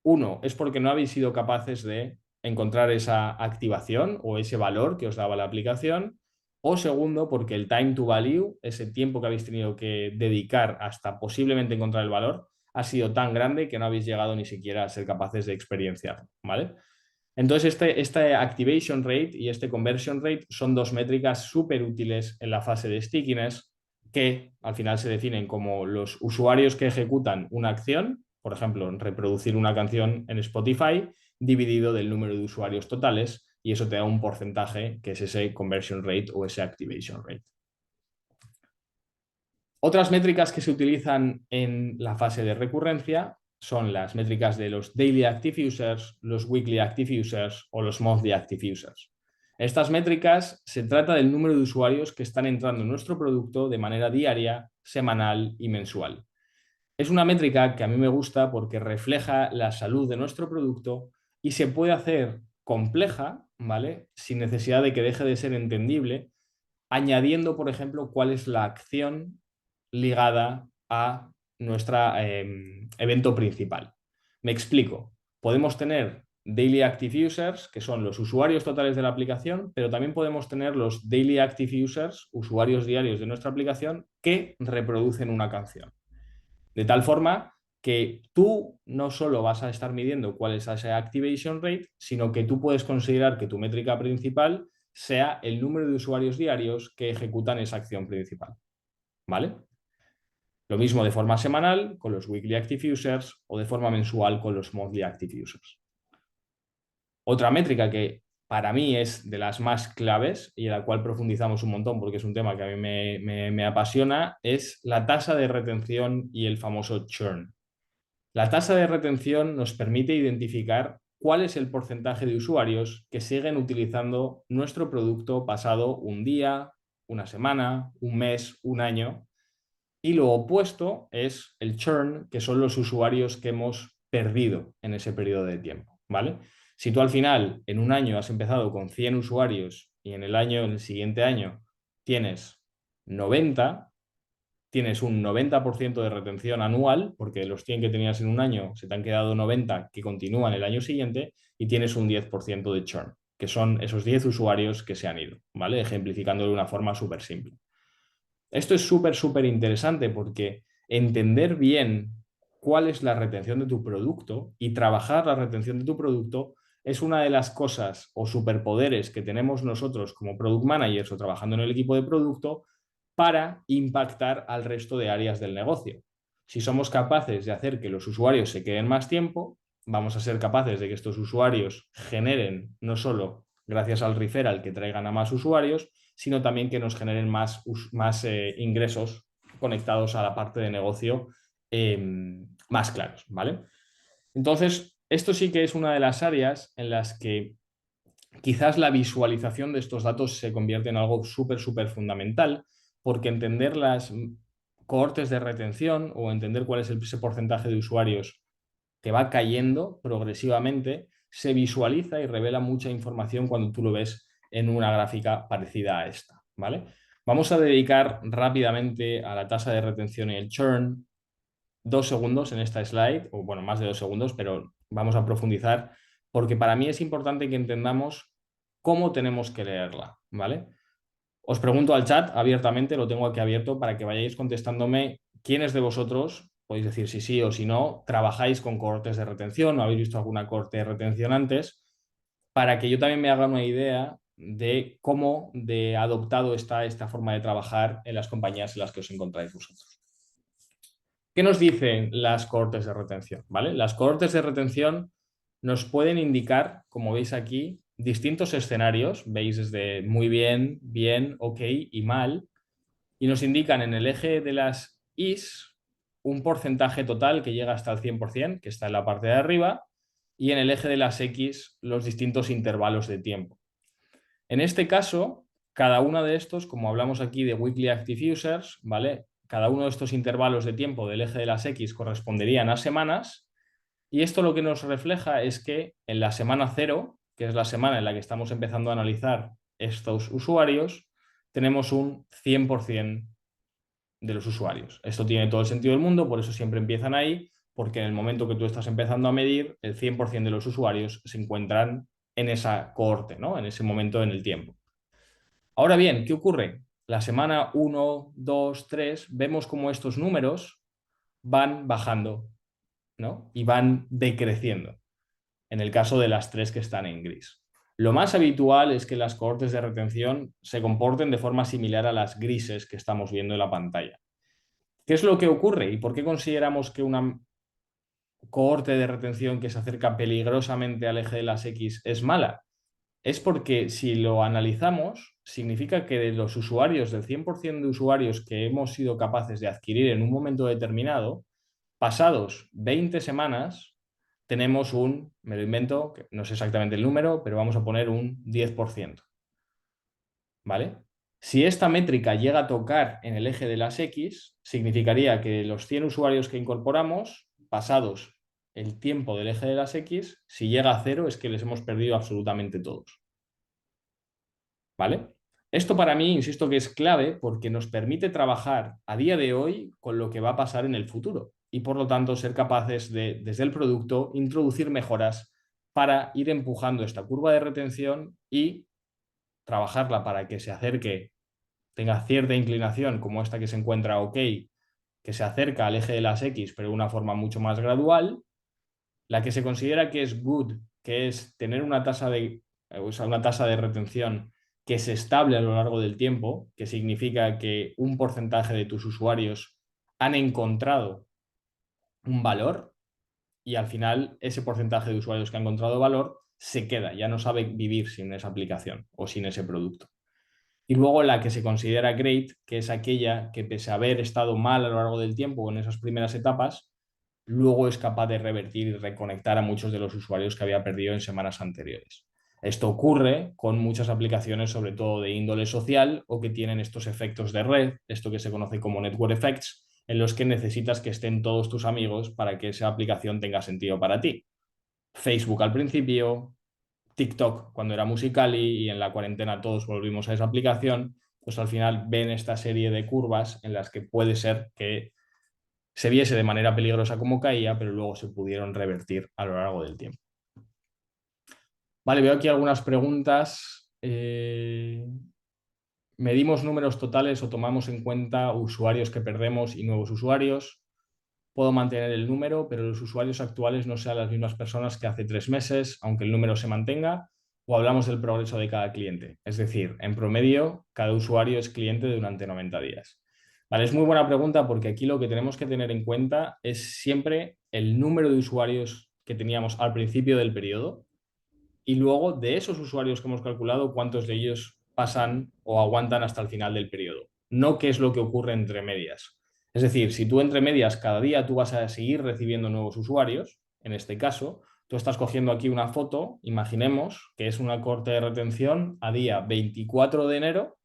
Uno, es porque no habéis sido capaces de encontrar esa activación o ese valor que os daba la aplicación. O segundo, porque el time to value, ese tiempo que habéis tenido que dedicar hasta posiblemente encontrar el valor, ha sido tan grande que no habéis llegado ni siquiera a ser capaces de experienciarlo, ¿vale? Entonces, este activation rate y este conversion rate son dos métricas súper útiles en la fase de stickiness que al final se definen como los usuarios que ejecutan una acción, por ejemplo, reproducir una canción en Spotify, dividido del número de usuarios totales, y eso te da un porcentaje que es ese conversion rate o ese activation rate. Otras métricas que se utilizan en la fase de recurrencia son las métricas de los Daily Active Users, los Weekly Active Users o los Monthly Active Users. Estas métricas se trata del número de usuarios que están entrando en nuestro producto de manera diaria, semanal y mensual. Es una métrica que a mí me gusta porque refleja la salud de nuestro producto y se puede hacer compleja, ¿vale? Sin necesidad de que deje de ser entendible, añadiendo, por ejemplo, cuál es la acción ligada a nuestro evento principal. Me explico. Podemos tener Daily Active Users, que son los usuarios totales de la aplicación, pero también podemos tener los Daily Active Users, usuarios diarios de nuestra aplicación, que reproducen una canción. De tal forma que tú no solo vas a estar midiendo cuál es ese activation rate, sino que tú puedes considerar que tu métrica principal sea el número de usuarios diarios que ejecutan esa acción principal. ¿Vale? Lo mismo de forma semanal con los Weekly Active Users o de forma mensual con los Monthly Active Users. Otra métrica que para mí es de las más claves y en la cual profundizamos un montón porque es un tema que a mí me apasiona es la tasa de retención y el famoso churn. La tasa de retención nos permite identificar cuál es el porcentaje de usuarios que siguen utilizando nuestro producto pasado un día, una semana, un mes, un año. Y lo opuesto es el churn, que son los usuarios que hemos perdido en ese periodo de tiempo, ¿vale? Si tú al final, en un año, has empezado con 100 usuarios y en el siguiente año, tienes 90, tienes un 90% de retención anual, porque los 100 que tenías en un año se te han quedado 90 que continúan el año siguiente, y tienes un 10% de churn, que son esos 10 usuarios que se han ido, ¿vale? Ejemplificando de una forma súper simple. Esto es súper, súper interesante porque entender bien cuál es la retención de tu producto y trabajar la retención de tu producto es una de las cosas o superpoderes que tenemos nosotros como product managers o trabajando en el equipo de producto para impactar al resto de áreas del negocio. Si somos capaces de hacer que los usuarios se queden más tiempo, vamos a ser capaces de que estos usuarios generen no solo gracias al referral que traigan a más usuarios, sino también que nos generen más ingresos conectados a la parte de negocio más claros, ¿vale? Entonces, esto sí que es una de las áreas en las que quizás la visualización de estos datos se convierte en algo súper, súper fundamental, porque entender las cohortes de retención o entender cuál es ese porcentaje de usuarios que va cayendo progresivamente, se visualiza y revela mucha información cuando tú lo ves en una gráfica parecida a esta, ¿vale? Vamos a dedicar rápidamente a la tasa de retención y el churn 2 segundos en esta slide, o bueno, más de 2 segundos, pero vamos a profundizar porque para mí es importante que entendamos cómo tenemos que leerla, ¿vale? Os pregunto al chat abiertamente, lo tengo aquí abierto para que vayáis contestándome quiénes de vosotros, podéis decir si sí o si no, trabajáis con cohortes de retención o habéis visto alguna cohorte de retención antes, para que yo también me haga una idea de cómo de adoptado está esta forma de trabajar en las compañías en las que os encontráis vosotros. ¿Qué nos dicen las cohortes de retención? ¿Vale? Las cohortes de retención nos pueden indicar, como veis aquí, distintos escenarios. Veis desde muy bien, bien, ok y mal. Y nos indican en el eje de las Is un porcentaje total que llega hasta el 100%, que está en la parte de arriba, y en el eje de las X los distintos intervalos de tiempo. En este caso, cada uno de estos, como hablamos aquí de Weekly Active Users, ¿vale? Cada uno de estos intervalos de tiempo del eje de las X corresponderían a semanas, y esto lo que nos refleja es que en la semana 0, que es la semana en la que estamos empezando a analizar estos usuarios, tenemos un 100% de los usuarios. Esto tiene todo el sentido del mundo, por eso siempre empiezan ahí, porque en el momento que tú estás empezando a medir, el 100% de los usuarios se encuentran en esa cohorte, ¿no? En ese momento en el tiempo. Ahora bien, ¿qué ocurre? La semana 1, 2, 3, vemos cómo estos números van bajando, ¿no? Y van decreciendo, en el caso de las 3 que están en gris. Lo más habitual es que las cohortes de retención se comporten de forma similar a las grises que estamos viendo en la pantalla. ¿Qué es lo que ocurre y por qué consideramos que una cohorte de retención que se acerca peligrosamente al eje de las X es mala? Es porque si lo analizamos, significa que de los usuarios, del 100% de usuarios que hemos sido capaces de adquirir en un momento determinado, pasados 20 semanas, tenemos me lo invento, que no sé exactamente el número, pero vamos a poner un 10%. ¿Vale? Si esta métrica llega a tocar en el eje de las X, significaría que los 100 usuarios que incorporamos, pasados el tiempo del eje de las X, si llega a 0 es que les hemos perdido absolutamente todos. ¿Vale? Esto para mí, insisto que es clave porque nos permite trabajar a día de hoy con lo que va a pasar en el futuro y por lo tanto ser capaces de, desde el producto, introducir mejoras para ir empujando esta curva de retención y trabajarla para que se acerque, tenga cierta inclinación como esta que se encuentra ok, que se acerca al eje de las X pero de una forma mucho más gradual, la que se considera que es good, que es tener una tasa de retención que es estable a lo largo del tiempo, que significa que un porcentaje de tus usuarios han encontrado un valor y al final ese porcentaje de usuarios que han encontrado valor se queda, ya no sabe vivir sin esa aplicación o sin ese producto. Y luego la que se considera great, que es aquella que pese a haber estado mal a lo largo del tiempo o en esas primeras etapas, luego es capaz de revertir y reconectar a muchos de los usuarios que había perdido en semanas anteriores. Esto ocurre con muchas aplicaciones, sobre todo de índole social, o que tienen estos efectos de red, esto que se conoce como network effects, en los que necesitas que estén todos tus amigos para que esa aplicación tenga sentido para ti. Facebook al principio, TikTok cuando era Musical.ly y en la cuarentena todos volvimos a esa aplicación, pues al final ven esta serie de curvas en las que puede ser que se viese de manera peligrosa como caía, pero luego se pudieron revertir a lo largo del tiempo. Vale, veo aquí algunas preguntas. ¿Medimos números totales o tomamos en cuenta usuarios que perdemos y nuevos usuarios? Puedo mantener el número, pero los usuarios actuales no sean las mismas personas que hace 3 meses, aunque el número se mantenga, o hablamos del progreso de cada cliente. Es decir, en promedio, cada usuario es cliente durante 90 días. Vale, es muy buena pregunta porque aquí lo que tenemos que tener en cuenta es siempre el número de usuarios que teníamos al principio del periodo y luego de esos usuarios que hemos calculado, cuántos de ellos pasan o aguantan hasta el final del periodo. No qué es lo que ocurre entre medias. Es decir, si tú entre medias cada día tú vas a seguir recibiendo nuevos usuarios, en este caso, Tú estás cogiendo aquí una foto, imaginemos que es una corte de retención a día 24 de enero,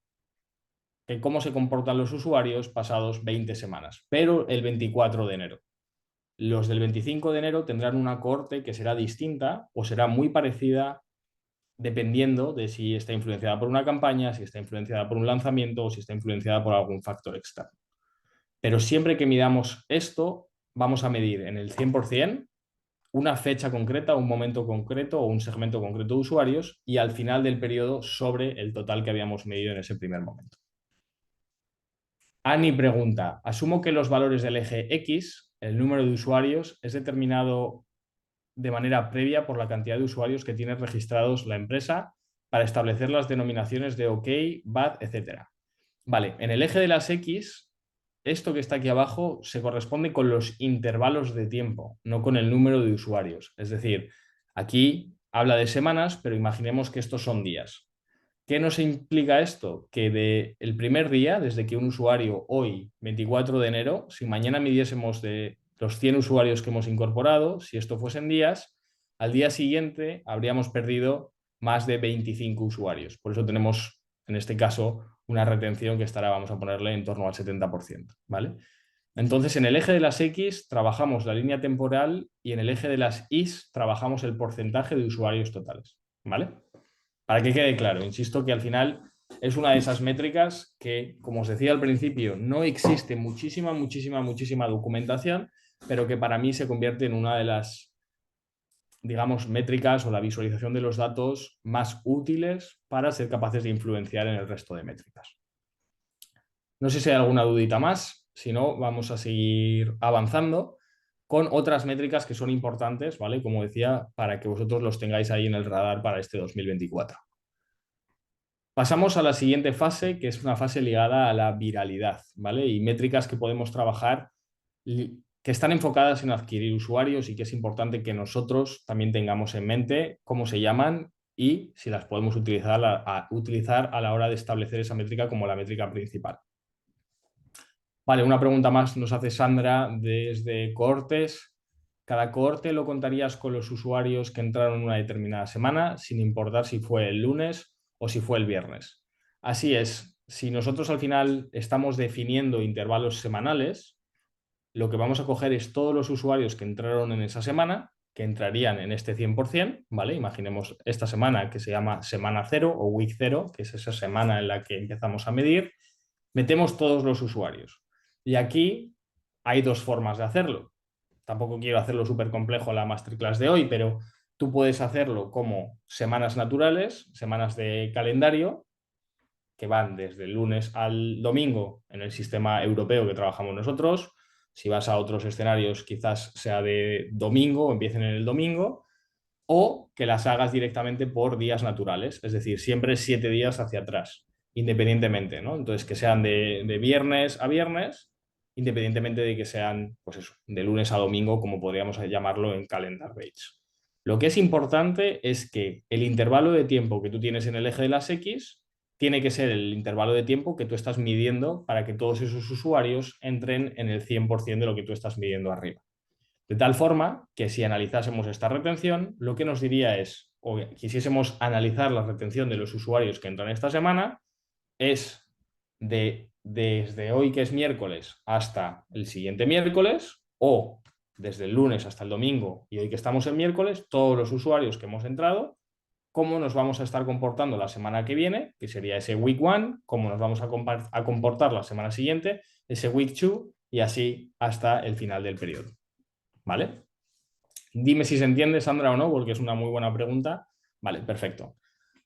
que cómo se comportan los usuarios pasados 20 semanas, pero el 24 de enero. Los del 25 de enero tendrán una corte que será distinta o será muy parecida dependiendo de si está influenciada por una campaña, si está influenciada por un lanzamiento o si está influenciada por algún factor externo. Pero siempre que midamos esto, vamos a medir en el 100% una fecha concreta, un momento concreto o un segmento concreto de usuarios y al final del periodo sobre el total que habíamos medido en ese primer momento. Ani pregunta, asumo que los valores del eje X, el número de usuarios, es determinado de manera previa por la cantidad de usuarios que tiene registrados la empresa para establecer las denominaciones de OK, BAD, etc. Vale, en el eje de las X, esto que está aquí abajo se corresponde con los intervalos de tiempo, no con el número de usuarios. Es decir, aquí habla de semanas, pero imaginemos que estos son días. ¿Qué nos implica esto? Que el primer día, desde que un usuario hoy, 24 de enero, si mañana midiésemos de los 100 usuarios que hemos incorporado, si esto fuesen días, al día siguiente habríamos perdido más de 25 usuarios. Por eso tenemos, en este caso, una retención que estará, vamos a ponerle, en torno al 70%, ¿vale? Entonces, en el eje de las X trabajamos la línea temporal y en el eje de las Y trabajamos el porcentaje de usuarios totales, ¿vale? Para que quede claro, insisto que al final es una de esas métricas que, como os decía al principio, no existe muchísima documentación, pero que para mí se convierte en una de las, digamos, métricas o la visualización de los datos más útiles para ser capaces de influenciar en el resto de métricas. No sé si hay alguna dudita más, si no, vamos a seguir avanzando con otras métricas que son importantes, ¿vale? Como decía, para que vosotros los tengáis ahí en el radar para este 2024. Pasamos a la siguiente fase, que es una fase ligada a la viralidad, ¿vale? Y métricas que podemos trabajar que están enfocadas en adquirir usuarios y que es importante que nosotros también tengamos en mente cómo se llaman y si las podemos utilizar a la hora de establecer esa métrica como la métrica principal. Vale, una pregunta más nos hace Sandra desde cohortes. Cada cohorte lo contarías con los usuarios que entraron en una determinada semana, sin importar si fue el lunes o si fue el viernes. Así es, si nosotros al final estamos definiendo intervalos semanales, lo que vamos a coger es todos los usuarios que entraron en esa semana, que entrarían en este 100%, ¿vale? Imaginemos esta semana que se llama semana cero o week cero, que es esa semana en la que empezamos a medir, metemos todos los usuarios. Y aquí hay dos formas de hacerlo. Tampoco quiero hacerlo súper complejo la masterclass de hoy, pero tú puedes hacerlo como semanas naturales, semanas de calendario, que van desde el lunes al domingo en el sistema europeo que trabajamos nosotros. Si vas a otros escenarios, quizás sea de domingo o empiecen en el domingo, o que las hagas directamente por días naturales, es decir, siempre 7 días hacia atrás, independientemente, ¿no? Entonces, que sean de viernes a viernes, independientemente de que sean, pues eso, de lunes a domingo, como podríamos llamarlo en calendar days. Lo que es importante es que el intervalo de tiempo que tú tienes en el eje de las X tiene que ser el intervalo de tiempo que tú estás midiendo para que todos esos usuarios entren en el 100% de lo que tú estás midiendo arriba. De tal forma que si analizásemos esta retención, lo que nos diría es, o quisiésemos analizar la retención de los usuarios que entran esta semana, es desde hoy que es miércoles hasta el siguiente miércoles, o desde el lunes hasta el domingo y hoy que estamos en miércoles, todos los usuarios que hemos entrado, cómo nos vamos a estar comportando la semana que viene, que sería ese week 1, cómo nos vamos a comportar la semana siguiente, ese week 2 y así hasta el final del periodo. ¿Vale? Dime si se entiende, Sandra, o no, porque es una muy buena pregunta. Vale, perfecto.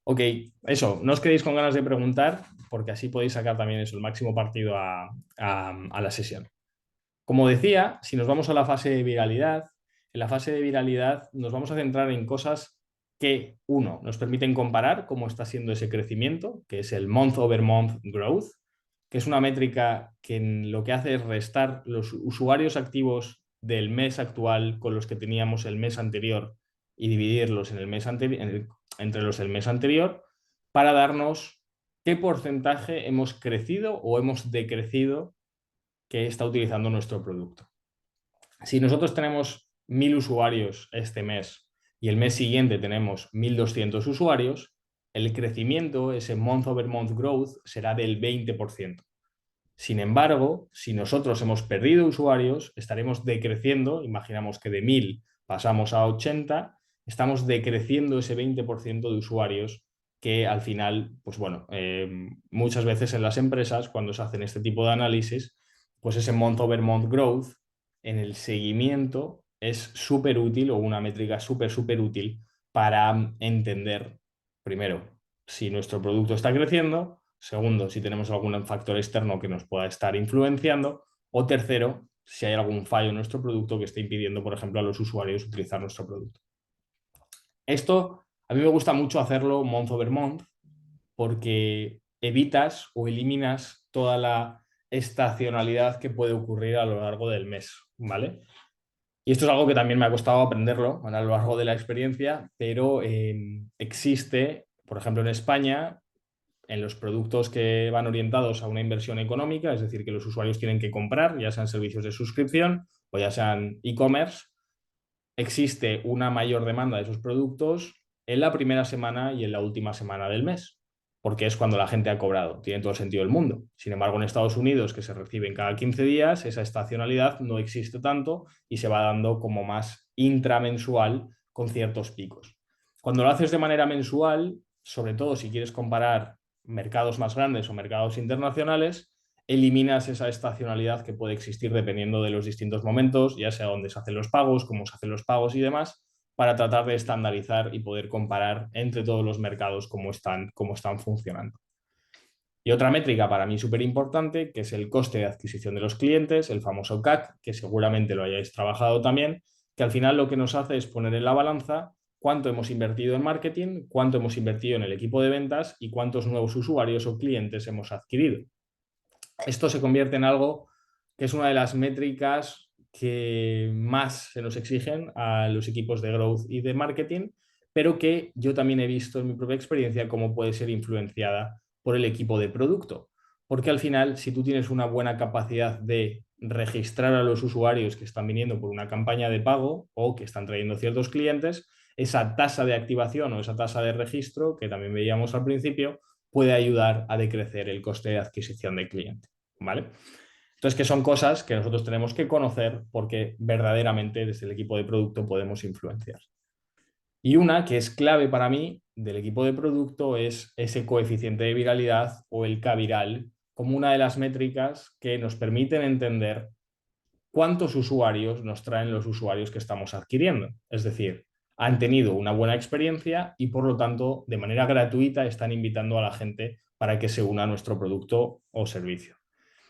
Ok, eso, no os quedéis con ganas de preguntar, porque así podéis sacar también eso, el máximo partido a la sesión. Como decía, si nos vamos a la fase de viralidad, en la fase de viralidad nos vamos a centrar en cosas que, uno, nos permiten comparar cómo está siendo ese crecimiento, que es el month over month growth, que es una métrica que lo que hace es restar los usuarios activos del mes actual con los que teníamos el mes anterior y dividirlos en el mes entre los del mes anterior para darnos qué porcentaje hemos crecido o hemos decrecido que está utilizando nuestro producto. Si nosotros tenemos 1000 usuarios este mes y el mes siguiente tenemos 1.200 usuarios, el crecimiento, ese month over month growth, será del 20%. Sin embargo, si nosotros hemos perdido usuarios, estaremos decreciendo, imaginamos que de 1.000 pasamos a 80, estamos decreciendo ese 20% de usuarios que al final, pues bueno, muchas veces en las empresas, cuando se hacen este tipo de análisis, pues ese month over month growth en el seguimiento es súper útil o una métrica súper útil para entender, primero, si nuestro producto está creciendo, segundo, si tenemos algún factor externo que nos pueda estar influenciando, o tercero, si hay algún fallo en nuestro producto que esté impidiendo, por ejemplo, a los usuarios utilizar nuestro producto. Esto a mí me gusta mucho hacerlo month over month porque evitas o eliminas toda la estacionalidad que puede ocurrir a lo largo del mes, ¿vale? Y esto es algo que también me ha costado aprenderlo a lo largo de la experiencia, pero existe, por ejemplo, en España, en los productos que van orientados a una inversión económica, es decir, que los usuarios tienen que comprar, ya sean servicios de suscripción o ya sean e-commerce, existe una mayor demanda de esos productos en la primera semana y en la última semana del mes, porque es cuando la gente ha cobrado. Tiene todo el sentido del mundo. Sin embargo, en Estados Unidos, que se reciben cada 15 días, esa estacionalidad no existe tanto y se va dando como más intramensual con ciertos picos. Cuando lo haces de manera mensual, sobre todo si quieres comparar mercados más grandes o mercados internacionales, eliminas esa estacionalidad que puede existir dependiendo de los distintos momentos, ya sea dónde se hacen los pagos, cómo se hacen los pagos y demás, para tratar de estandarizar y poder comparar entre todos los mercados cómo están funcionando. Y otra métrica para mí súper importante, que es el coste de adquisición de los clientes, el famoso CAC, que seguramente lo hayáis trabajado también, que al final lo que nos hace es poner en la balanza cuánto hemos invertido en marketing, cuánto hemos invertido en el equipo de ventas y cuántos nuevos usuarios o clientes hemos adquirido. Esto se convierte en algo que es una de las métricas que más se nos exigen a los equipos de growth y de marketing, pero que yo también he visto en mi propia experiencia cómo puede ser influenciada por el equipo de producto. Porque al final, si tú tienes una buena capacidad de registrar a los usuarios que están viniendo por una campaña de pago o que están trayendo ciertos clientes, esa tasa de activación o esa tasa de registro, que también veíamos al principio, puede ayudar a decrecer el coste de adquisición de cliente, ¿vale? Entonces, que son cosas que nosotros tenemos que conocer porque verdaderamente desde el equipo de producto podemos influenciar. Y una que es clave para mí del equipo de producto es ese coeficiente de viralidad o el K-viral como una de las métricas que nos permiten entender cuántos usuarios nos traen los usuarios que estamos adquiriendo. Es decir, han tenido una buena experiencia y por lo tanto de manera gratuita están invitando a la gente para que se una a nuestro producto o servicio.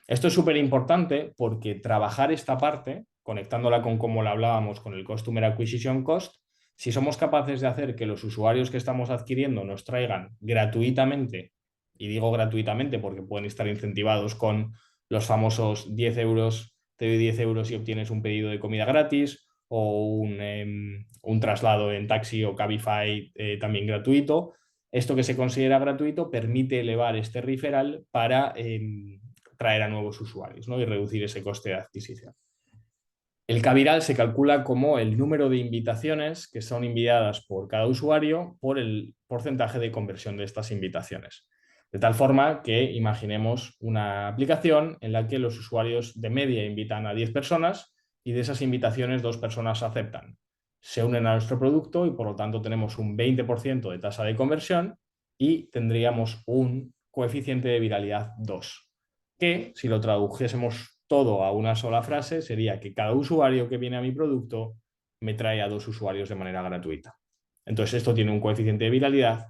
Esto es súper importante porque trabajar esta parte, conectándola con como la hablábamos con el Customer Acquisition Cost, si somos capaces de hacer que los usuarios que estamos adquiriendo nos traigan gratuitamente, y digo gratuitamente porque pueden estar incentivados con los famosos 10 euros, te doy 10 euros y obtienes un pedido de comida gratis, o un traslado en taxi o Cabify también gratuito. Esto que se considera gratuito permite elevar este referral para traer a nuevos usuarios, ¿no? Y reducir ese coste de adquisición. El K-viral se calcula como el número de invitaciones que son enviadas por cada usuario por el porcentaje de conversión de estas invitaciones. De tal forma que imaginemos una aplicación en la que los usuarios de media invitan a 10 personas y de esas invitaciones 2 personas aceptan. Se unen a nuestro producto y por lo tanto tenemos un 20% de tasa de conversión y tendríamos un coeficiente de viralidad 2, que si lo tradujésemos todo a una sola frase sería que cada usuario que viene a mi producto me trae a 2 usuarios de manera gratuita. Entonces esto tiene un coeficiente de viralidad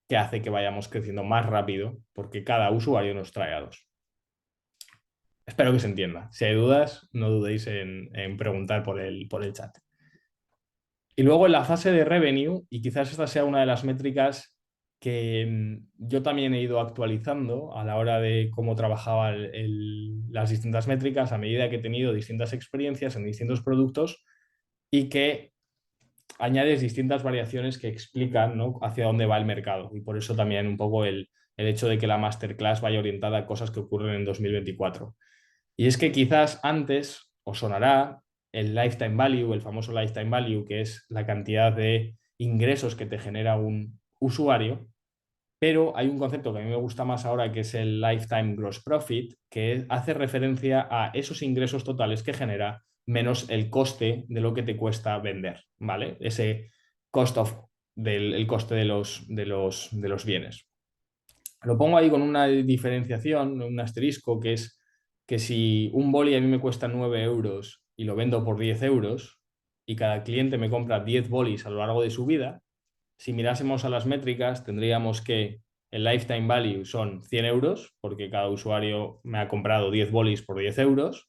que hace que vayamos creciendo más rápido porque cada usuario nos trae a 2. Espero que se entienda. Si hay dudas, no dudéis en preguntar por el chat. Y luego en la fase de revenue, y quizás esta sea una de las métricas que yo también he ido actualizando a la hora de cómo trabajaba las distintas métricas a medida que he tenido distintas experiencias en distintos productos y que añades distintas variaciones que explican, ¿no?, hacia dónde va el mercado. Y por eso también un poco el hecho de que la masterclass vaya orientada a cosas que ocurren en 2024. Y es que quizás antes os sonará el lifetime value, el famoso lifetime value, que es la cantidad de ingresos que te genera un usuario, pero hay un concepto que a mí me gusta más ahora, que es el Lifetime Gross Profit, que hace referencia a esos ingresos totales que genera menos el coste de lo que te cuesta vender, ¿vale? Ese cost of, el coste de los bienes. Lo pongo ahí con una diferenciación, un asterisco, que es que si un boli a mí me cuesta 9 euros y lo vendo por 10 euros y cada cliente me compra 10 bolis a lo largo de su vida, si mirásemos a las métricas, tendríamos que el lifetime value son 100 euros, porque cada usuario me ha comprado 10 bolis por 10 euros.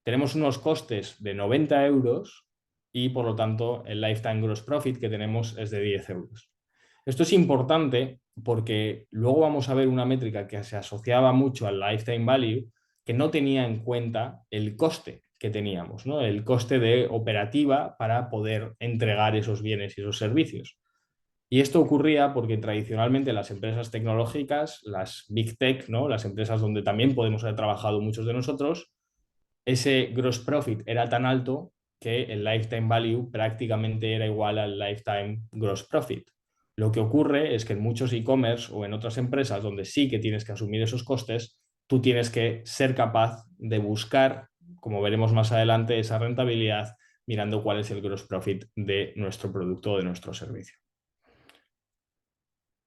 Tenemos unos costes de 90 euros y por lo tanto el lifetime gross profit que tenemos es de 10 euros. Esto es importante porque luego vamos a ver una métrica que se asociaba mucho al lifetime value que no tenía en cuenta el coste que teníamos, ¿no? El coste de operativa para poder entregar esos bienes y esos servicios. Y esto ocurría porque tradicionalmente las empresas tecnológicas, las Big Tech, ¿no? Las empresas donde también podemos haber trabajado muchos de nosotros, ese gross profit era tan alto que el lifetime value prácticamente era igual al lifetime gross profit. Lo que ocurre es que en muchos e-commerce o en otras empresas donde sí que tienes que asumir esos costes, tú tienes que ser capaz de buscar, como veremos más adelante, esa rentabilidad mirando cuál es el gross profit de nuestro producto o de nuestro servicio.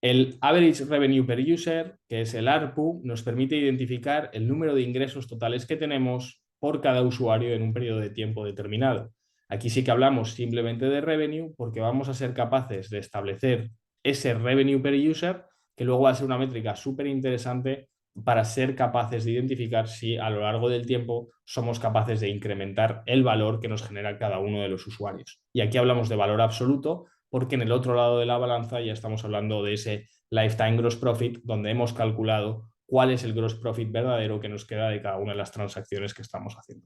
El Average Revenue Per User, que es el ARPU, nos permite identificar el número de ingresos totales que tenemos por cada usuario en un periodo de tiempo determinado. Aquí sí que hablamos simplemente de revenue porque vamos a ser capaces de establecer ese revenue per user, que luego va a ser una métrica súper interesante para ser capaces de identificar si a lo largo del tiempo somos capaces de incrementar el valor que nos genera cada uno de los usuarios. Y aquí hablamos de valor absoluto, porque en el otro lado de la balanza ya estamos hablando de ese lifetime gross profit, donde hemos calculado cuál es el gross profit verdadero que nos queda de cada una de las transacciones que estamos haciendo.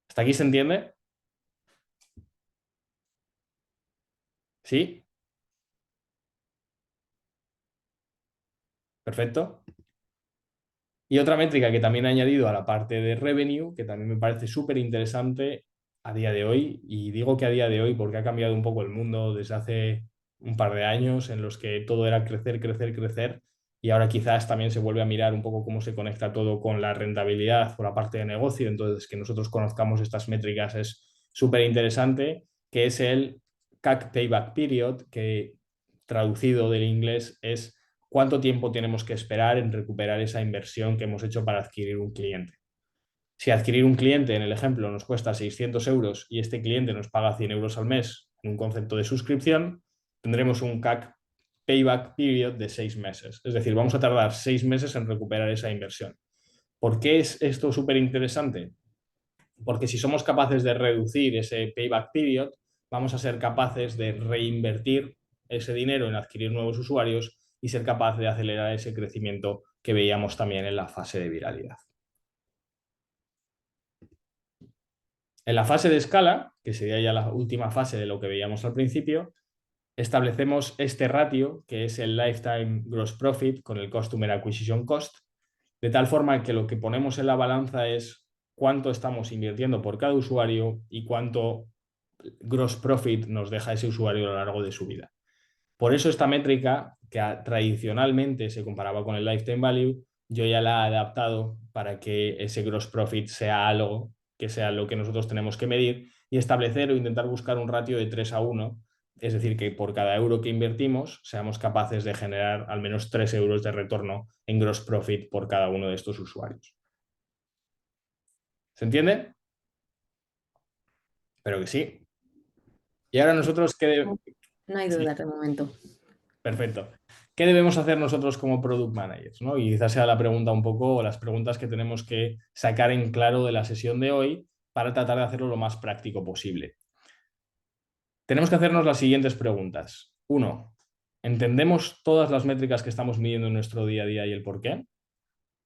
¿Hasta aquí se entiende? ¿Sí? Perfecto. Y otra métrica que también he añadido a la parte de revenue, que también me parece súper interesante a día de hoy, y digo que a día de hoy porque ha cambiado un poco el mundo desde hace un par de años en los que todo era crecer, crecer, crecer, y ahora quizás también se vuelve a mirar un poco cómo se conecta todo con la rentabilidad por la parte de negocio, entonces que nosotros conozcamos estas métricas es súper interesante, que es el CAC Payback Period, que traducido del inglés es cuánto tiempo tenemos que esperar en recuperar esa inversión que hemos hecho para adquirir un cliente. Si adquirir un cliente, en el ejemplo, nos cuesta 600 euros y este cliente nos paga 100 euros al mes en un concepto de suscripción, tendremos un CAC payback period de 6 meses. Es decir, vamos a tardar 6 meses en recuperar esa inversión. ¿Por qué es esto súper interesante? Porque si somos capaces de reducir ese payback period, vamos a ser capaces de reinvertir ese dinero en adquirir nuevos usuarios y ser capaz de acelerar ese crecimiento que veíamos también en la fase de viralidad. En la fase de escala, que sería ya la última fase de lo que veíamos al principio, establecemos este ratio, que es el Lifetime Gross Profit con el Customer Acquisition Cost, de tal forma que lo que ponemos en la balanza es cuánto estamos invirtiendo por cada usuario y cuánto gross profit nos deja ese usuario a lo largo de su vida. Por eso esta métrica, que tradicionalmente se comparaba con el lifetime value, yo ya la he adaptado para que ese gross profit sea algo que sea lo que nosotros tenemos que medir y establecer o intentar buscar un ratio de 3:1, es decir, que por cada euro que invertimos seamos capaces de generar al menos 3 euros de retorno en gross profit por cada uno de estos usuarios. ¿Se entiende? Espero que sí. Y ahora nosotros, No hay Sí, duda de momento. perfecto. ¿Qué debemos hacer nosotros como product managers? ¿No? Y quizás sea la pregunta un poco, o las preguntas que tenemos que sacar en claro de la sesión de hoy para tratar de hacerlo lo más práctico posible. Tenemos que hacernos las siguientes preguntas. Uno, ¿entendemos todas las métricas que estamos midiendo en nuestro día a día y el por qué?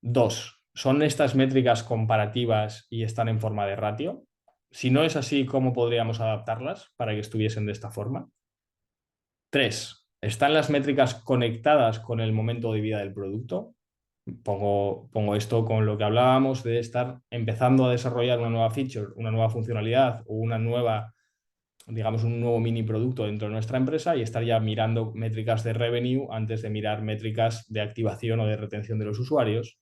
Dos, ¿son estas métricas comparativas y están en forma de ratio? Si no es así, ¿cómo podríamos adaptarlas para que estuviesen de esta forma? Tres, ¿están las métricas conectadas con el momento de vida del producto? Pongo esto con lo que hablábamos de estar empezando a desarrollar una nueva feature, una nueva funcionalidad o una nueva digamos, un nuevo mini producto dentro de nuestra empresa y estar ya mirando métricas de revenue antes de mirar métricas de activación o de retención de los usuarios.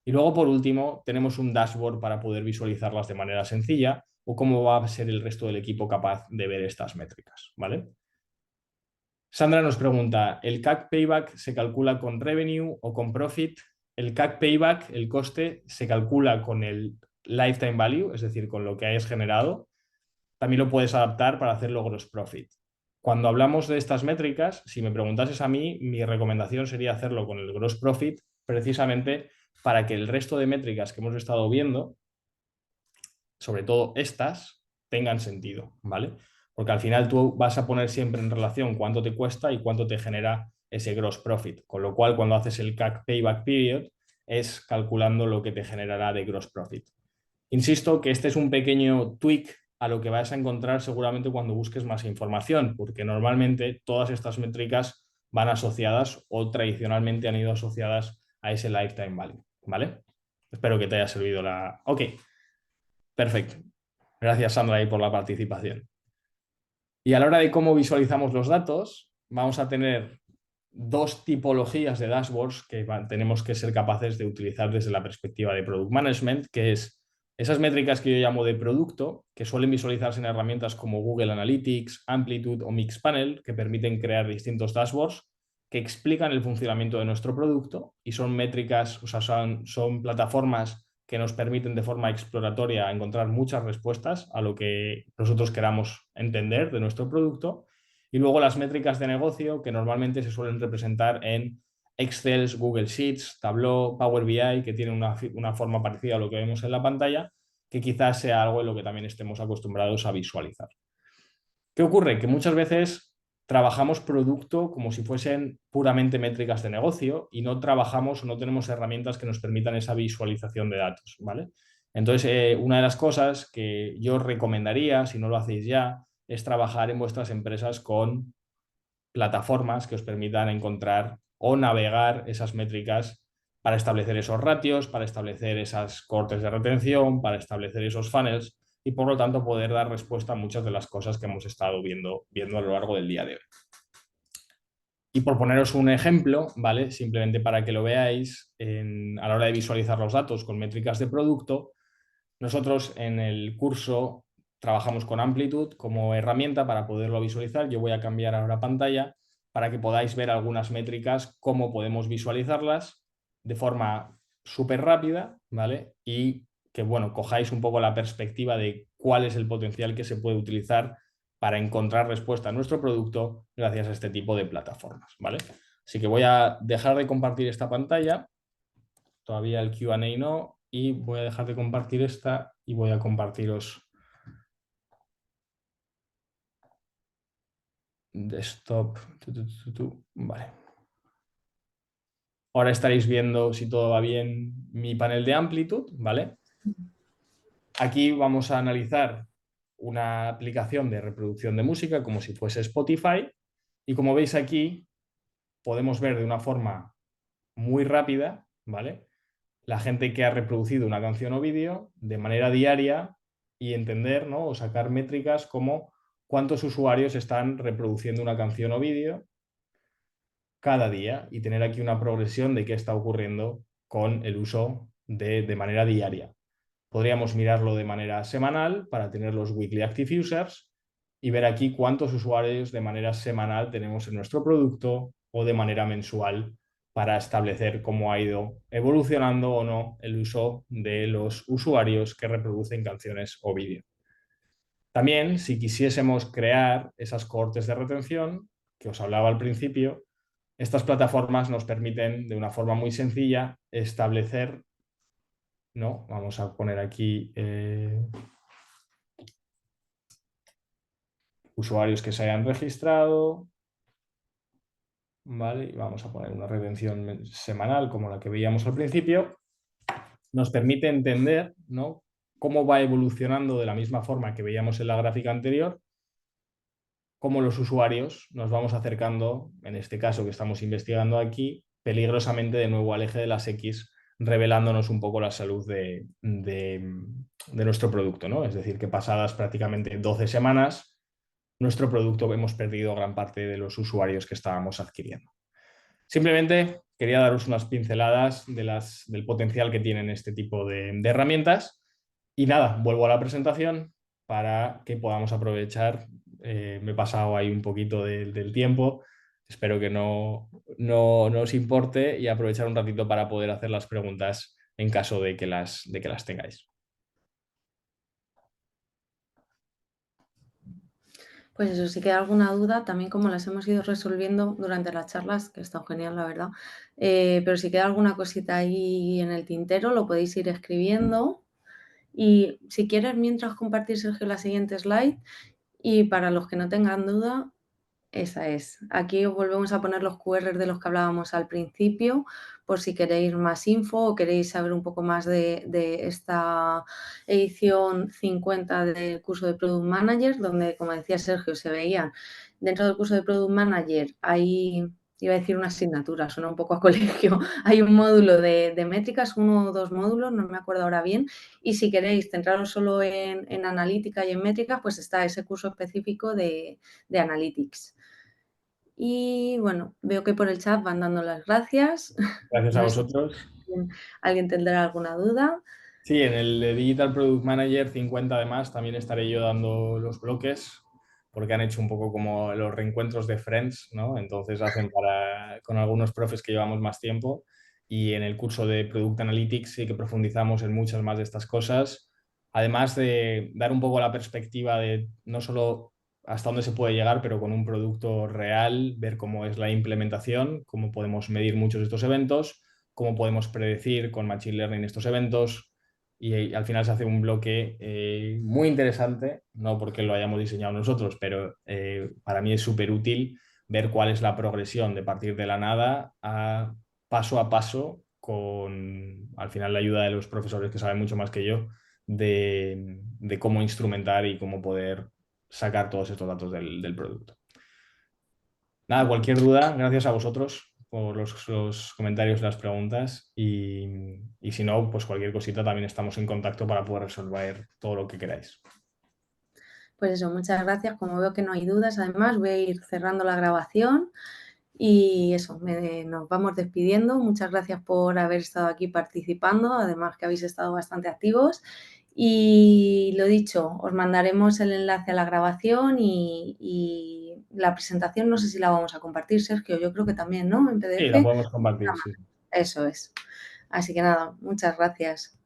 Y luego, por último, tenemos un dashboard para poder visualizarlas de manera sencilla o cómo va a ser el resto del equipo capaz de ver estas métricas, ¿vale? Sandra nos pregunta, ¿el CAC Payback se calcula con revenue o con profit? El CAC Payback, el coste, se calcula con el lifetime value, es decir, con lo que hayas generado. También lo puedes adaptar para hacerlo gross profit. Cuando hablamos de estas métricas, si me preguntases a mí, mi recomendación sería hacerlo con el gross profit, precisamente para que el resto de métricas que hemos estado viendo, sobre todo estas, tengan sentido, ¿vale? Porque al final tú vas a poner siempre en relación cuánto te cuesta y cuánto te genera ese gross profit. Con lo cual, cuando haces el CAC Payback Period, es calculando lo que te generará de gross profit. Insisto que este es un pequeño tweak a lo que vas a encontrar seguramente cuando busques más información, porque normalmente todas estas métricas van asociadas o tradicionalmente han ido asociadas a ese lifetime value, ¿vale? Espero que te haya servido la... Ok, perfecto. Gracias, Sandra, ahí por la participación. Y a la hora de cómo visualizamos los datos, vamos a tener dos tipologías de dashboards que tenemos que ser capaces de utilizar desde la perspectiva de Product Management, que es esas métricas que yo llamo de producto, que suelen visualizarse en herramientas como Google Analytics, Amplitude o Mixpanel, que permiten crear distintos dashboards que explican el funcionamiento de nuestro producto y son métricas, o sea, son plataformas que nos permiten de forma exploratoria encontrar muchas respuestas a lo que nosotros queramos entender de nuestro producto. Y luego las métricas de negocio, que normalmente se suelen representar en Excel, Google Sheets, Tableau, Power BI, que tienen una forma parecida a lo que vemos en la pantalla, que quizás sea algo en lo que también estemos acostumbrados a visualizar. ¿Qué ocurre? Que muchas veces trabajamos producto como si fuesen puramente métricas de negocio y no trabajamos o no tenemos herramientas que nos permitan esa visualización de datos, ¿vale? Entonces, una de las cosas que yo os recomendaría, si no lo hacéis ya, es trabajar en vuestras empresas con plataformas que os permitan encontrar o navegar esas métricas para establecer esos ratios, para establecer esas cortes de retención, para establecer esos funnels y por lo tanto poder dar respuesta a muchas de las cosas que hemos estado viendo a lo largo del día de hoy. Y por poneros un ejemplo, ¿vale? Simplemente para que lo veáis, a la hora de visualizar los datos con métricas de producto, nosotros en el curso trabajamos con Amplitude como herramienta para poderlo visualizar. Yo voy a cambiar ahora pantalla para que podáis ver algunas métricas, cómo podemos visualizarlas de forma súper rápida, ¿vale? Y que, bueno, cojáis un poco la perspectiva de cuál es el potencial que se puede utilizar para encontrar respuesta a nuestro producto gracias a este tipo de plataformas, ¿vale? Así que voy a dejar de compartir esta pantalla, todavía el Q&A no, y voy a dejar de compartir esta y voy a compartiros desktop. Vale. Ahora estaréis viendo, si todo va bien, mi panel de Amplitude, ¿vale? Aquí vamos a analizar una aplicación de reproducción de música como si fuese Spotify y como veis aquí podemos ver de una forma muy rápida, ¿vale? La gente que ha reproducido una canción o vídeo de manera diaria y entender, ¿no? O sacar métricas como cuántos usuarios están reproduciendo una canción o vídeo cada día y tener aquí una progresión de qué está ocurriendo con el uso de manera diaria. Podríamos mirarlo de manera semanal para tener los weekly active users y ver aquí cuántos usuarios de manera semanal tenemos en nuestro producto o de manera mensual para establecer cómo ha ido evolucionando o no el uso de los usuarios que reproducen canciones o vídeo. También, si quisiésemos crear esas cohortes de retención que os hablaba al principio, estas plataformas nos permiten de una forma muy sencilla establecer, ¿no? Vamos a poner aquí usuarios que se hayan registrado, ¿vale? Y vamos a poner una retención semanal como la que veíamos al principio. Nos permite entender, ¿no? Cómo va evolucionando de la misma forma que veíamos en la gráfica anterior, cómo los usuarios nos vamos acercando, en este caso que estamos investigando aquí, peligrosamente de nuevo al eje de las X, revelándonos un poco la salud de nuestro producto, ¿no? Es decir, que pasadas prácticamente 12 semanas, nuestro producto hemos perdido gran parte de los usuarios que estábamos adquiriendo. Simplemente quería daros unas pinceladas del potencial que tienen este tipo de herramientas. Y nada, vuelvo a la presentación para que podamos aprovechar. Me he pasado ahí un poquito del tiempo. Espero que no os importe y aprovechar un ratito para poder hacer las preguntas en caso de que las tengáis. Pues eso, si queda alguna duda, también como las hemos ido resolviendo durante las charlas, que está genial, la verdad, pero si queda alguna cosita ahí en el tintero, lo podéis ir escribiendo. Y si quieres, mientras compartir, Sergio, la siguiente slide, y para los que no tengan duda, esa es. Aquí os volvemos a poner los QR de los que hablábamos al principio, por si queréis más info o queréis saber un poco más de esta edición 50 del curso de Product Manager, donde, como decía Sergio, se veían dentro del curso de Product Manager hay, iba a decir una asignatura, suena un poco a colegio, hay un módulo de métricas, 1 o 2 módulos, no me acuerdo ahora bien, y si queréis centraros solo en analítica y en métricas, pues está ese curso específico de Analytics. Y bueno, veo que por el chat van dando las gracias. Gracias a No sé vosotros. si alguien tendrá alguna duda. Sí, en el de Digital Product Manager 50 además también estaré yo dando los bloques porque han hecho un poco como los reencuentros de Friends, ¿no? Entonces hacen con algunos profes que llevamos más tiempo y en el curso de Product Analytics sí que profundizamos en muchas más de estas cosas, además de dar un poco la perspectiva de no solo hasta dónde se puede llegar, pero con un producto real, ver cómo es la implementación, cómo podemos medir muchos de estos eventos, cómo podemos predecir con Machine Learning estos eventos y al final se hace un bloque muy interesante, no porque lo hayamos diseñado nosotros, pero para mí es súper útil ver cuál es la progresión de partir de la nada a paso con al final la ayuda de los profesores que saben mucho más que yo de cómo instrumentar y cómo poder sacar todos estos datos del producto. Nada, cualquier duda, gracias a vosotros por los comentarios y las preguntas. Y si no, pues cualquier cosita también estamos en contacto para poder resolver todo lo que queráis. Pues eso, muchas gracias. Como veo que no hay dudas, además voy a ir cerrando la grabación y eso, nos vamos despidiendo. Muchas gracias por haber estado aquí participando, además que habéis estado bastante activos. Y lo dicho, os mandaremos el enlace a la grabación y la presentación, no sé si la vamos a compartir, Sergio, yo creo que también, ¿no? En Sí, la PDF. podemos compartir, sí. Eso es. Así que nada, muchas gracias.